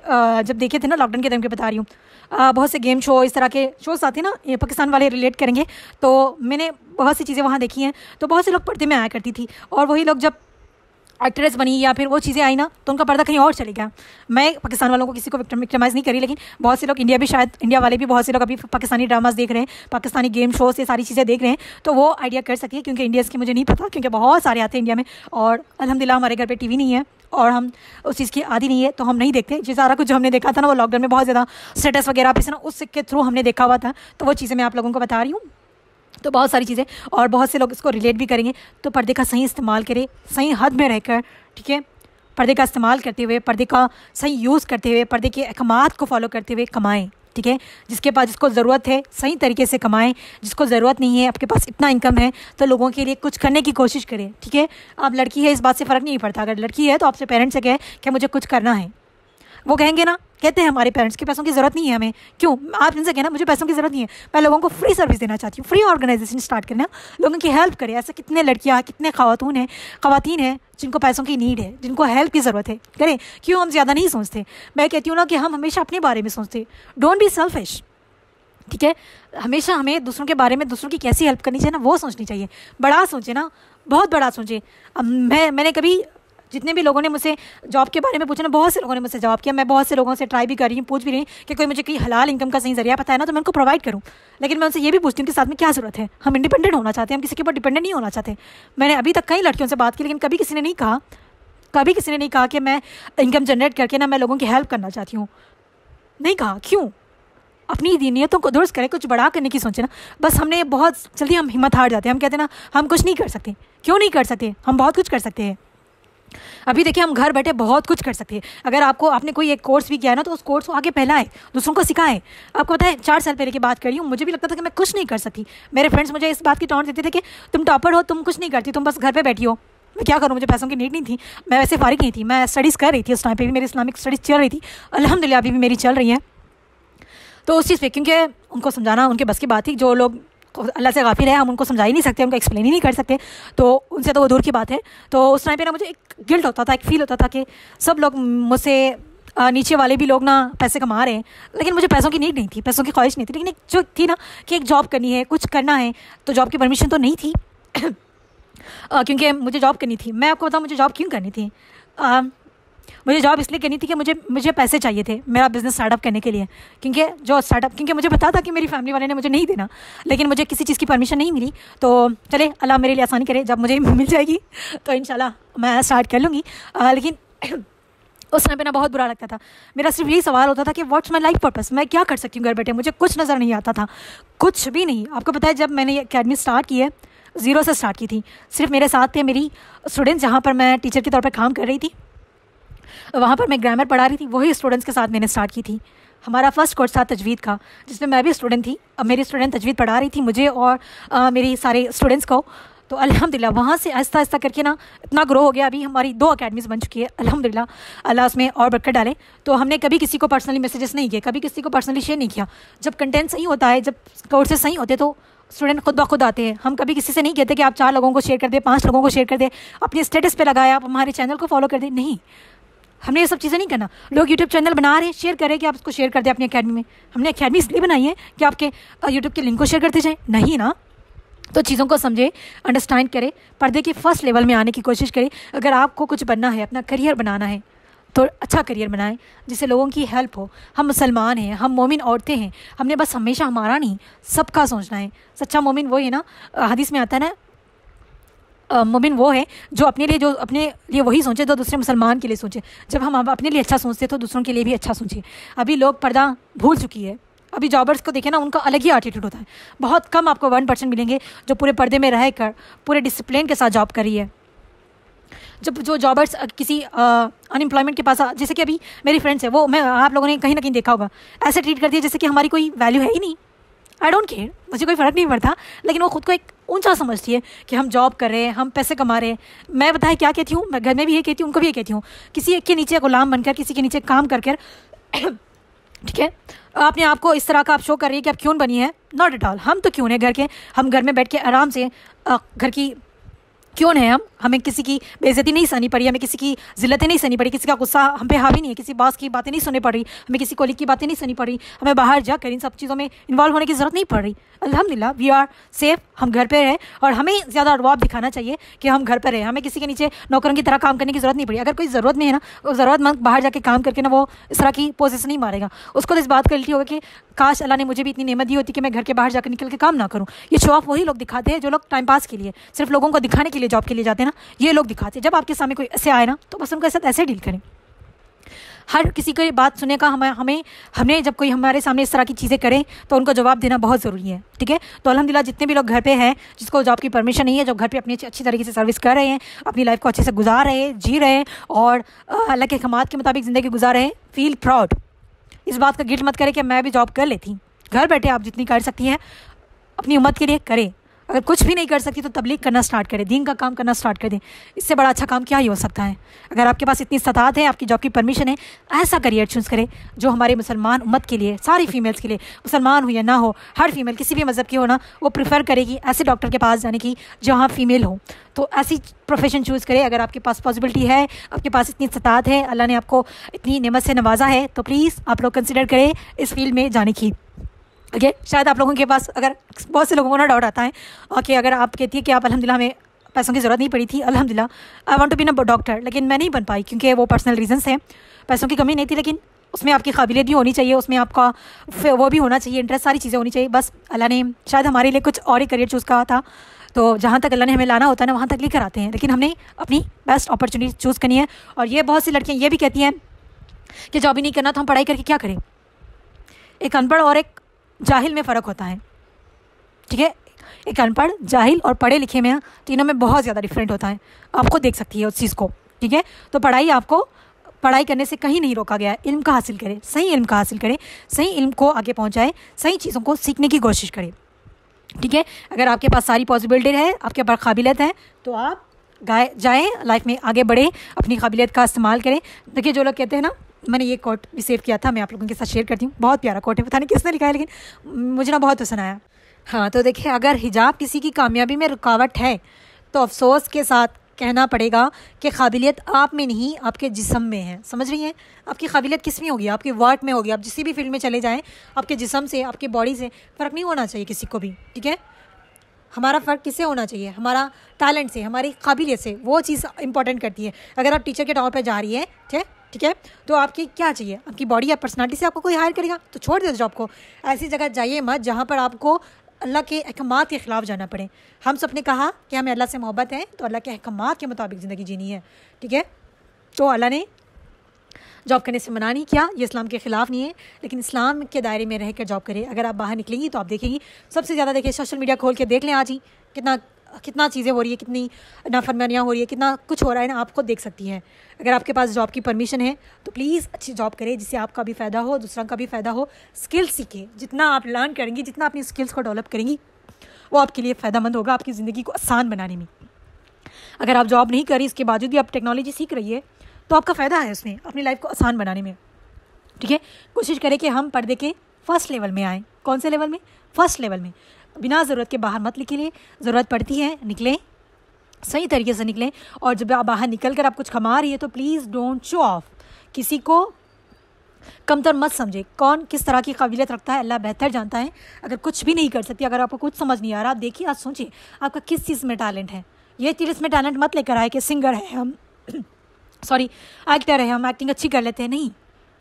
जब देखे थे ना लॉकडाउन के टाइम के बता रही हूँ, बहुत से गेम शो, इस तरह के शोज़ आते हैं ना, ये पाकिस्तान वाले रिलेट करेंगे, तो मैंने बहुत सी चीज़ें वहाँ देखी हैं। तो बहुत से लोग पर्दे में आया करती थी, और वही लोग जब एक्ट्रेस बनी या फिर वो चीज़ें आई ना, तो उनका पर्दा कहीं और चले गया। मैं पाकिस्तान वालों को किसी को विक्टिमाइज़ नहीं करी, लेकिन बहुत से लोग इंडिया वाले भी बहुत से लोग अभी पाकिस्तानी ड्रामास देख रहे हैं, पाकिस्तानी गेम शोज़, ये सारी चीज़ें देख रहे हैं, तो वो आइडिया कर सके। क्योंकि इंडियंस की मुझे नहीं पता, क्योंकि बहुत सारे आते हैं इंडिया में, और अल्हम्दुलिल्लाह हमारे घर पर TV नहीं है और हम उस चीज़ की आदी नहीं है, तो हम नहीं देखते। जो सारा कुछ जो हमने देखा था ना, वो लॉकडाउन में बहुत ज़्यादा स्टेटस वगैरह पे से ना उस के थ्रू हमने देखा हुआ था, तो वो चीज़ें मैं आप लोगों को बता रही हूँ। तो बहुत सारी चीज़ें, और बहुत से लोग इसको रिलेट भी करेंगे। तो पर्दे का सही इस्तेमाल करें, सही हद में रहकर, ठीक है, पर्दे का इस्तेमाल करते हुए, पर्दे का सही यूज़ करते हुए, पर्दे के अहकामात को फॉलो करते हुए कमाएं, ठीक है। जिसके पास, जिसको ज़रूरत है सही तरीके से कमाएं, जिसको ज़रूरत नहीं है, आपके पास इतना इनकम है तो लोगों के लिए कुछ करने की कोशिश करें, ठीक है। आप लड़की है, इस बात से फ़र्क नहीं पड़ता, अगर लड़की है तो आपसे पेरेंट्स से कहें कि मुझे कुछ करना है। वो कहेंगे ना, कहते हैं हमारे पेरेंट्स के पैसों की ज़रूरत नहीं है हमें। क्यों? आप इनसे कहना मुझे पैसों की ज़रूरत नहीं है, मैं लोगों को फ्री सर्विस देना चाहती हूँ, फ्री ऑर्गेनाइजेशन स्टार्ट करना, लोगों की हेल्प करें। ऐसे कितने लड़कियाँ, कितने ख़वातीन हैं जिनको पैसों की नीड है, जिनको हेल्प की ज़रूरत है, करें। क्यों हम ज़्यादा नहीं सोचते? मैं कहती हूँ ना कि हम हमेशा अपने बारे में सोचते, डोंट बी सेल्फिश, ठीक है। हमेशा हमें दूसरों के बारे में, दूसरों की कैसी हेल्प करनी चाहिए ना, वो सोचनी चाहिए। बड़ा सोचे ना, बहुत बड़ा सोचे। अब मैंने कभी, जितने भी लोगों ने मुझसे जॉब के बारे में पूछा ना, बहुत से लोगों ने मुझसे जॉब किया, मैं बहुत से लोगों से ट्राई भी कर रही हूँ, पूछ भी रही हूँ कि कोई मुझे कोई हलाल इनकम का सही जरिया पता है ना, तो मैं उनको प्रोवाइड करूँ। लेकिन मैं उनसे ये भी पूछती हूँ कि साथ में क्या ज़रूरत है। हम इंडिपेंडेंट होना चाहते हैं, हम किसी के ऊपर डिपेंडेंट नहीं होना चाहते। मैंने अभी तक कई लड़कियों से बात की, लेकिन कभी किसी ने नहीं कहा कि मैं इनकम जनरेट करके ना मैं लोगों की हेल्प करना चाहती हूँ। नहीं कहा। क्यों? अपनी नीयतों को दुरुस्त करें, कुछ बड़ा करने की सोचे ना। बस हमने बहुत जल्दी हम हिम्मत हार जाते हैं, हम कहते हैं ना हम कुछ नहीं कर सकते। क्यों नहीं कर सकते? हम बहुत कुछ कर सकते हैं। अभी देखिए, हम घर बैठे बहुत कुछ कर सकते हैं। अगर आपने कोई एक कोर्स भी किया है ना, तो उस कोर्स को आगे फैलाएं, दूसरों को सिखाएं। आपको पता है, 4 साल पहले की बात कर रही हूँ, मुझे भी लगता था कि मैं कुछ नहीं कर सकती। मेरे फ्रेंड्स मुझे इस बात की टॉन्ट देते थे कि तुम टॉपर हो, तुम कुछ नहीं करती, तुम बस घर पर बैठी हो। मैं क्या करूँ, मुझे पैसों की नीड नहीं थी, मैं वैसे फारिग नहीं थी, मैं स्टडीज़ कर रही थी। उस टाइम पे भी मेरी इस्लामिक स्टडीज़ चल रही थी, अल्हम्दुलिल्लाह अभी भी मेरी चल रही है। तो उस चीज़ पे, क्योंकि उनको समझाना उनके बस की बात थी। जो लोग अल्लाह से गाफिल है, हम उनको समझा ही नहीं सकते, उनको एक्सप्लेन ही नहीं कर सकते, तो उनसे तो वो दूर की बात है। तो उस टाइम पे ना मुझे एक गिल्ट होता था, एक फील होता था कि सब लोग मुझसे, नीचे वाले भी लोग ना पैसे कमा रहे हैं, लेकिन मुझे पैसों की नीड नहीं थी, पैसों की ख्वाहिश नहीं थी। लेकिन एक जो थी ना कि एक जॉब करनी है, कुछ करना है, तो जॉब की परमिशन तो नहीं थी क्योंकि मुझे जॉब करनी थी। मैं आपको बताऊँ मुझे जॉब क्यों करनी थी। मुझे जॉब इसलिए करनी थी कि मुझे पैसे चाहिए थे मेरा बिज़नेस स्टार्टअप करने के लिए, क्योंकि मुझे पता था कि मेरी फैमिली वाले ने मुझे नहीं देना, लेकिन मुझे किसी चीज़ की परमिशन नहीं मिली। तो चले, अल्लाह मेरे लिए आसानी करे, जब मुझे मिल जाएगी तो इंशाल्लाह मैं स्टार्ट कर लूँगी। लेकिन उस समय पे ना बहुत बुरा लगता था। मेरा सिर्फ यही सवाल होता था कि व्हाट्स माई लाइफ पर्पस, मैं क्या कर सकती हूँ घर बैठे। मुझे कुछ नज़र नहीं आता था, कुछ भी नहीं। आपको पता है, जब मैंने ये अकेडमी स्टार्ट की है, 0 से स्टार्ट की थी। सिर्फ मेरे साथ थे मेरी स्टूडेंट्स, जहाँ पर मैं टीचर के तौर पर काम कर रही थी, वहाँ पर मैं ग्रामर पढ़ा रही थी, वही स्टूडेंट्स के साथ मैंने स्टार्ट की थी। हमारा फर्स्ट कोर्स था तजवीद का, जिसमें मैं भी स्टूडेंट थी। अब मेरी स्टूडेंट तजवीद पढ़ा रही थी मुझे और मेरी सारे स्टूडेंट्स को। तो अल्हम्दुलिल्लाह वहाँ से आहिस्ता आहिस्ता करके ना इतना ग्रो हो गया। अभी हमारी 2 अकेडमीज़ बन चुकी है, अल्हम्दुलिल्लाह, अल्लाह उसमें और बरकत डाले। तो हमने कभी किसी को पर्सनली मैसेजेस नहीं किए, कभी किसी को पर्सनली शेयर नहीं किया। जब कंटेंट सही होता है, जब कोर्सेज सही होते, तो स्टूडेंट खुद ब खुद आते हैं। हम कभी किसी से नहीं कहते कि आप 4 लोगों को शेयर कर दे, 5 लोगों को शेयर कर दे, अपने स्टेटस पे लगाया, आप हमारे चैनल को फॉलो कर दे। नहीं, हमने ये सब चीज़ें नहीं करना। लोग यूट्यूब चैनल बना रहे हैं, शेयर करें कि आप उसको शेयर कर दें अपनी अकेडमी में। हमने अकेडमी इसलिए बनाई है कि आपके यूट्यूब के लिंक को शेयर करते जाएं, नहीं ना। तो चीज़ों को समझे, अंडरस्टैंड करें, पर्दे के फर्स्ट लेवल में आने की कोशिश करें। अगर आपको कुछ बनना है, अपना करियर बनाना है, तो अच्छा करियर बनाएं जिससे लोगों की हेल्प हो। हम मुसलमान हैं, हम मोमिन औरतें हैं, हमने बस हमेशा हमारा नहीं सबका सोचना है। सच्चा मोमिन वो है ना, हदीस में आता है ना, मोमिन वो है जो अपने लिए वही सोचे जो दूसरे मुसलमान के लिए सोचे। जब हम अपने लिए अच्छा सोचते तो दूसरों के लिए भी अच्छा सोचे। अभी लोग पर्दा भूल चुकी है। अभी जॉबर्स को देखें ना, उनका अलग ही एटीट्यूड होता है। बहुत कम आपको 1% मिलेंगे जो पूरे पर्दे में रह कर पूरे डिसिप्लिन के साथ जॉब कर रही है। जब जो जॉबर्स किसी अनएम्प्लॉयमेंट के पास, जैसे कि अभी मेरी फ्रेंड्स है, वो मैं आप लोगों ने कहीं ना कहीं देखा होगा, ऐसे ट्रीट करती है जैसे कि हमारी कोई वैल्यू है ही नहीं। आई डोंट केयर, मुझे कोई फ़र्क नहीं पड़ता, लेकिन वो खुद को एक ऊंचा समझती है कि हम जॉब कर रहे हैं, हम पैसे कमा रहे हैं। मैं बताया क्या कहती हूँ, मैं घर में भी ये कहती हूँ, उनको भी ये कहती हूँ, किसी एक के नीचे गुलाम बनकर, किसी के नीचे काम कर कर ठीक है, आपने आपको इस तरह का आप शो कर रही है कि आप क्यों बनी है। Not at all. हम तो क्यों है घर के, हम घर में बैठ के आराम से घर की क्यों है। हमें किसी की बेइज्जती नहीं सहनी पड़ी, हमें किसी की जिल्लतें नहीं सहनी पड़ी, किसी का गुस्सा हम पे हावी नहीं है, किसी बॉस की बातें नहीं सुननी पड़ रही, हमें किसी कोलीग की बातें नहीं सुननी पड़ रही, हमें बाहर जाकर इन सब चीज़ों में इन्वॉल्व होने की ज़रूरत नहीं पड़ रही। अल्हम्दुलिल्लाह वी आर सेफ, हम घर पे रहे। और हमें ज़्यादा रुआब दिखाना चाहिए कि हम घर पर रहे, हमें किसी के नीचे नौकरों की तरह काम करने की ज़रूरत नहीं पड़ी। अगर कोई ज़रूरत में है ना, वो ज़रूरतमंद बाहर जाके काम करके ना वो इस तरह की पोजिशन नहीं मारेगा। उसको तो इस बात का गिल्टी होगा कि काश अल्लाह ने मुझे भी इतनी नेमत दी होती कि मैं घर के बाहर जाकर निकल के काम ना करूँ। ये शो ऑफ वही लोग दिखाते हैं जो लोग टाइम पास के लिए, सिर्फ लोगों को दिखाने के लिए जॉब के लिए जाते हैं ना, ये लोग दिखाते हैं। जब आपके सामने कोई ऐसे आए ना, तो बस उनके साथ ऐसे डील करें। हर किसी की बात सुनने का हमने जब कोई हमारे सामने इस तरह की चीज़ें करें तो उनको जवाब देना बहुत ज़रूरी है। ठीक है, तो अल्हम्दुलिल्लाह जितने भी लोग घर पे हैं, जिसको जॉब की परमिशन नहीं है, जो घर पे अपनी अच्छी तरीके से सर्विस कर रहे हैं, अपनी लाइफ को अच्छे से गुजार रहे हैं, जी रहे हैं और अल्लाह के अहकामात के मुताबिक ज़िंदगी गुजार रहे हैं, फील प्राउड। इस बात का गिल्ट मत करें कि मैं भी जॉब कर लेती। घर बैठे आप जितनी कर सकती हैं अपनी उम्मत के लिए करें। अगर कुछ भी नहीं कर सकती तो तबलीग करना स्टार्ट करें, दीन का काम करना स्टार्ट कर दें। इससे बड़ा अच्छा काम क्या ही हो सकता है। अगर आपके पास इतनी इस्तात है, आपकी जॉब की परमिशन है, ऐसा करियर चूज़ करें जो हमारे मुसलमान उम्मत के लिए, सारी फीमेल्स के लिए, मुसलमान हो या ना हो, हर फीमेल किसी भी मज़हब की हो ना, वो प्रेफर करेगी ऐसे डॉक्टर के पास जाने की जहाँ फीमेल हो। तो ऐसी प्रोफेशन चूज़ करें। अगर आपके पास पॉसिबिलिटी है, आपके पास इतनी इस्तात है, अल्लाह ने आपको इतनी नेमत से नवाजा है, तो प्लीज़ आप लोग कंसिडर करें इस फील्ड में जाने की। ओके, शायद आप लोगों के पास, अगर बहुत से लोगों को ना डाउट आता है कि अगर आप कहती है कि आप अल्हम्दुलिल्लाह हमें पैसों की ज़रूरत नहीं पड़ी थी, अल्हम्दुलिल्लाह I want to be a doctor, लेकिन मैं नहीं बन पाई क्योंकि वो पर्सनल रीजंस हैं, पैसों की कमी नहीं थी, लेकिन उसमें आपकी काबिलियत भी होनी चाहिए, उसमें आपका वो भी होना चाहिए, इंटरेस्ट, सारी चीज़ें होनी चाहिए। बस अल्लाह ने शायद हमारे लिए कुछ और ही करियर चूज़ कहा था, तो जहाँ तक अल्लाह ने हमें लाना होता है ना वहाँ तक लेकर आते हैं, लेकिन हमने अपनी बेस्ट अपॉर्चुनिटी चूज़ करनी है। और ये बहुत सी लड़कियाँ ये भी कहती हैं कि जॉब ही नहीं करना तो हम पढ़ाई करके क्या करें। एक अनपढ़ और एक जाहिल में फ़र्क होता है, ठीक है। एक अनपढ़, जाहिल और पढ़े लिखे में, तीनों में बहुत ज़्यादा डिफरेंट होता है। आप खुद देख सकती है उस चीज़ को, ठीक है। तो पढ़ाई, आपको पढ़ाई करने से कहीं नहीं रोका गया है। इल्म का हासिल करें, सही इल्म का हासिल करें, सही इल्म को आगे पहुँचाएँ, सही चीज़ों को सीखने की कोशिश करें, ठीक है। अगर आपके पास सारी पॉसिबिलिटी है, आपके पास काबिलियत है, तो आप जाएँ, लाइफ में आगे बढ़ें, अपनी काबिलियत का इस्तेमाल करें। देखिए, जो लोग कहते हैं ना, मैंने ये कोट भी सेव किया था, मैं आप लोगों के साथ शेयर करती हूँ। बहुत प्यारा कोट है, पता नहीं किसने लिखा है, लेकिन मुझे ना बहुत पसंद आया। हाँ, तो देखिए, अगर हिजाब किसी की कामयाबी में रुकावट है तो अफसोस के साथ कहना पड़ेगा कि काबिलियत आप में नहीं, आपके जिस्म में है। समझ रही हैं? आपकी काबिलियत किस में होगी? आपके वर्क में होगी। आप जिस भी फील्ड में चले जाएँ, आपके जिस्म से, आपकी बॉडी से फ़र्क नहीं होना चाहिए किसी को भी, ठीक है। हमारा फ़र्क किससे होना चाहिए? हमारा टैलेंट से, हमारी काबिलियत से। वो चीज़ इंपॉर्टेंट करती है। अगर आप टीचर के तौर पर जा रही है, ठीक है, तो आपकी क्या चाहिए? आपकी बॉडी या पर्सनालिटी से आपको कोई हायर करेगा तो छोड़ दे जॉब को। ऐसी जगह जाइए मत जहाँ पर आपको अल्लाह के अहकामात के ख़िलाफ़ जाना पड़े। हम सब ने कहा कि हमें अल्लाह से मोहब्बत है, तो अल्लाह के अहकामात के मुताबिक ज़िंदगी जीनी है, ठीक है। तो अल्लाह ने जॉब करने से मना नहीं किया, ये इस्लाम के ख़िलाफ़ नहीं है, लेकिन इस्लाम के दायरे में रहकर जॉब करें। अगर आप बाहर निकलेंगी तो आप देखेंगी, सबसे ज़्यादा देखिए, सोशल मीडिया खोल के देख लें आज ही, कितना चीज़ें हो रही है, कितनी नाफरमानियाँ हो रही है, कितना कुछ हो रहा है ना, आप खुद देख सकती हैं। अगर आपके पास जॉब की परमिशन है तो प्लीज़ अच्छी जॉब करें, जिससे आपका भी फ़ायदा हो, दूसरा का भी फ़ायदा हो। स्किल सीखें, जितना आप लर्न करेंगी, जितना अपनी स्किल्स को डेवलप करेंगी, वो आपके लिए फ़ायदेमंद होगा, आपकी ज़िंदगी को आसान बनाने में। अगर आप जॉब नहीं करी, इसके बावजूद भी आप टेक्नोलॉजी सीख रही है, तो आपका फ़ायदा है उसमें, अपनी लाइफ को आसान बनाने में, ठीक है। कोशिश करें कि हम पर्दे के फर्स्ट लेवल में आएँ। कौन से लेवल में? फर्स्ट लेवल में। बिना ज़रूरत के बाहर मत निकलिए, ज़रूरत पड़ती है निकलें, सही तरीके से निकलें। और जब आप बाहर निकल कर आप कुछ कमा रही है तो प्लीज़ डोंट शो ऑफ, किसी को कमतर मत समझे। कौन किस तरह की काबिलियत रखता है अल्लाह बेहतर जानता है। अगर कुछ भी नहीं कर सकती, अगर आपको कुछ समझ नहीं आ रहा, आप देखिए, आज सोचिए आपका किस चीज़ में टैलेंट है। ये चीज़ इसमें टैलेंट मत लेकर आए कि सिंगर है हम सॉरी एक्टर है हम, एक्टिंग अच्छी कर लेते हैं। नहीं,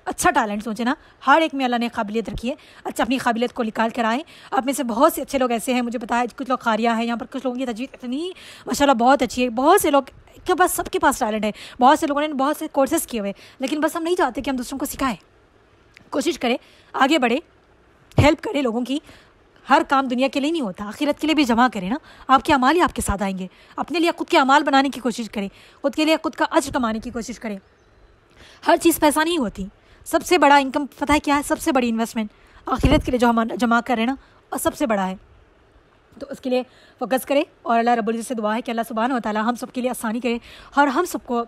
अच्छा टैलेंट सोचे ना, हर एक में अल्लाह ने काबिलियत रखी है। अच्छा, अपनी काबिलियत को निकाल कर आए। आप में से बहुत से अच्छे लोग ऐसे हैं, मुझे पता है, कुछ लोग कारिया हैं यहाँ पर, कुछ लोगों की तजवीज़ इतनी माशाल्लाह बहुत अच्छी है। बहुत से लोग के पास, सबके पास टैलेंट है। बहुत से लोगों ने बहुत से कोर्सेज़ किए हुए, लेकिन बस हम नहीं चाहते कि हम दूसरों को सिखाएं। कोशिश करें, आगे बढ़े, हेल्प करें लोगों की। हर काम दुनिया के लिए नहीं होता, आखिरत के लिए भी जमा करें ना। आपके अमाल ही आपके साथ आएंगे। अपने लिए खुद के अमाल बनाने की कोशिश करें, खुद के लिए खुद का अज्र कमाने की कोशिश करें। हर चीज़ पैसा नहीं होती। सबसे बड़ा इनकम पता है क्या है? सबसे बड़ी इन्वेस्टमेंट आखिरत के लिए जो हम जमा कर रहे हैं ना, और सबसे बड़ा है। तो उसके लिए फोकस करें। और अल्लाह रब्बुल इज़्ज़त से दुआ है कि अल्लाह सुब्हानहू व तआला हम सब के लिए आसानी करे और हम सबको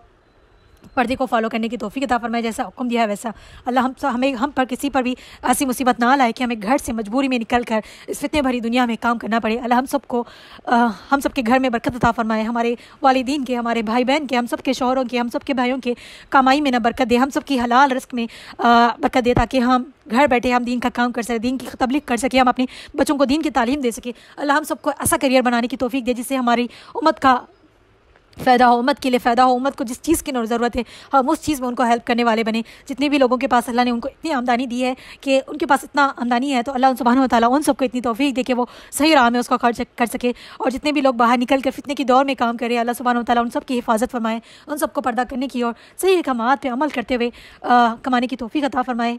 पर्दे को फॉलो करने की तौफीक अता फरमाए। जैसा हुक्म दिया है वैसा अल्लाह हम पर किसी पर भी ऐसी मुसीबत ना लाए कि हमें घर से मजबूरी में निकल कर इस फितने भरी दुनिया में काम करना पड़े। अल्लाह हम सबके घर में बरकत अता फरमाए, हमारे वालिदीन के, हमारे भाई बहन के, हम सब के शौहरों के, हम सब के भाइयों के कमाई में ना बरकत दे, हम सब की हलाल रिस्क में बरकत दे, ताकि हम घर बैठे हम दीन का काम कर सकें, दीन की तबलीग कर सकें, हम अपने बच्चों को दीन की तालीम दे सकें। अल्लाह हम सबको ऐसा करियर बनाने की तौफीक दे जिससे हमारी उम्मत का फ़ायदा हो, उम्मत के लिए फ़ायदा हो। उम्मत को जिस चीज़ की ज़रूरत है हम उस चीज़ में उनको हेल्प करने वाले बने। जितने भी लोगों के पास अल्लाह ने उनको इतनी आमदनी दी है कि उनके पास इतना आमदनी है, तो अल्लाह सुब्हानहू व तआला उन सबको इतनी तौफीक दे कि वो सही राह में उसका खर्च कर सके। और जितने भी लोग बाहर निकल कर फितने की दौर में काम करें, अल्लाह सुब्हानहू व तआला उन सब की हिफाजत फरमाए, उन सबको पर्दा करने की और सही अहकामात पे अमल करते हुए कमाने की तौफीक अता फरमाए।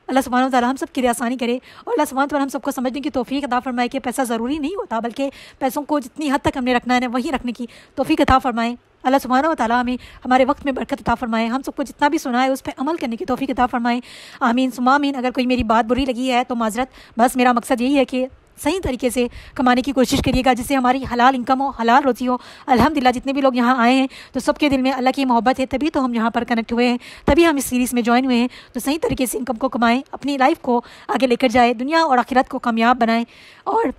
अल्लाह सुब्हानहू व तआला हम सब के लिए आसानी करे और अल्लाह सुब्हानहू व तआला हम सबको समझने की तौफीक अता फरमाए कि पैसा ज़रूरी नहीं होता, बल्कि पैसों को जितनी हद तक हमने रखना है वहीं रखने की तौफीक अता फरमाए। अल्लाह सुब्हानहू व तआला हमें हमारे वक्त में बरकत अता फरमाए, हम सबको जितना भी सुना है उस पर अमल करने की तौफीक अता फरमाए। आमीन सुमा आमीन। अगर कोई मेरी बात बुरी लगी है तो माजरत, बस मेरा मकसद यही है कि सही तरीके से कमाने की कोशिश करिएगा, जिससे हमारी हलाल इनकम हो, हलाल रोज़ी हो। अल्हम्दुलिल्लाह जितने भी लोग यहाँ आए हैं तो सबके दिल में अल्लाह की मोहब्बत है, तभी तो हम यहाँ पर कनेक्ट हुए हैं, तभी हम इस सीरीज़ में ज्वाइन हुए हैं। तो सही तरीके से इनकम को कमाएँ, अपनी लाइफ को आगे लेकर जाए, दुनिया और आखिरत को कामयाब बनाएँ और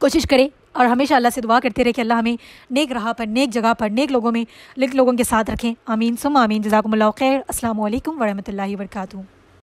कोशिश करें। और हमेशा अल्लाह से दुआ करते रहे कि अल्लाह हमें नेक राह पर, नेक जगह पर, नेक लोगों के साथ रखें। आमीन सुम्मा आमीन। जज़ाकुमुल्लाह खैर। अस्सलामु अलैकुम व रहमतुल्लाहि व बरकातुहू।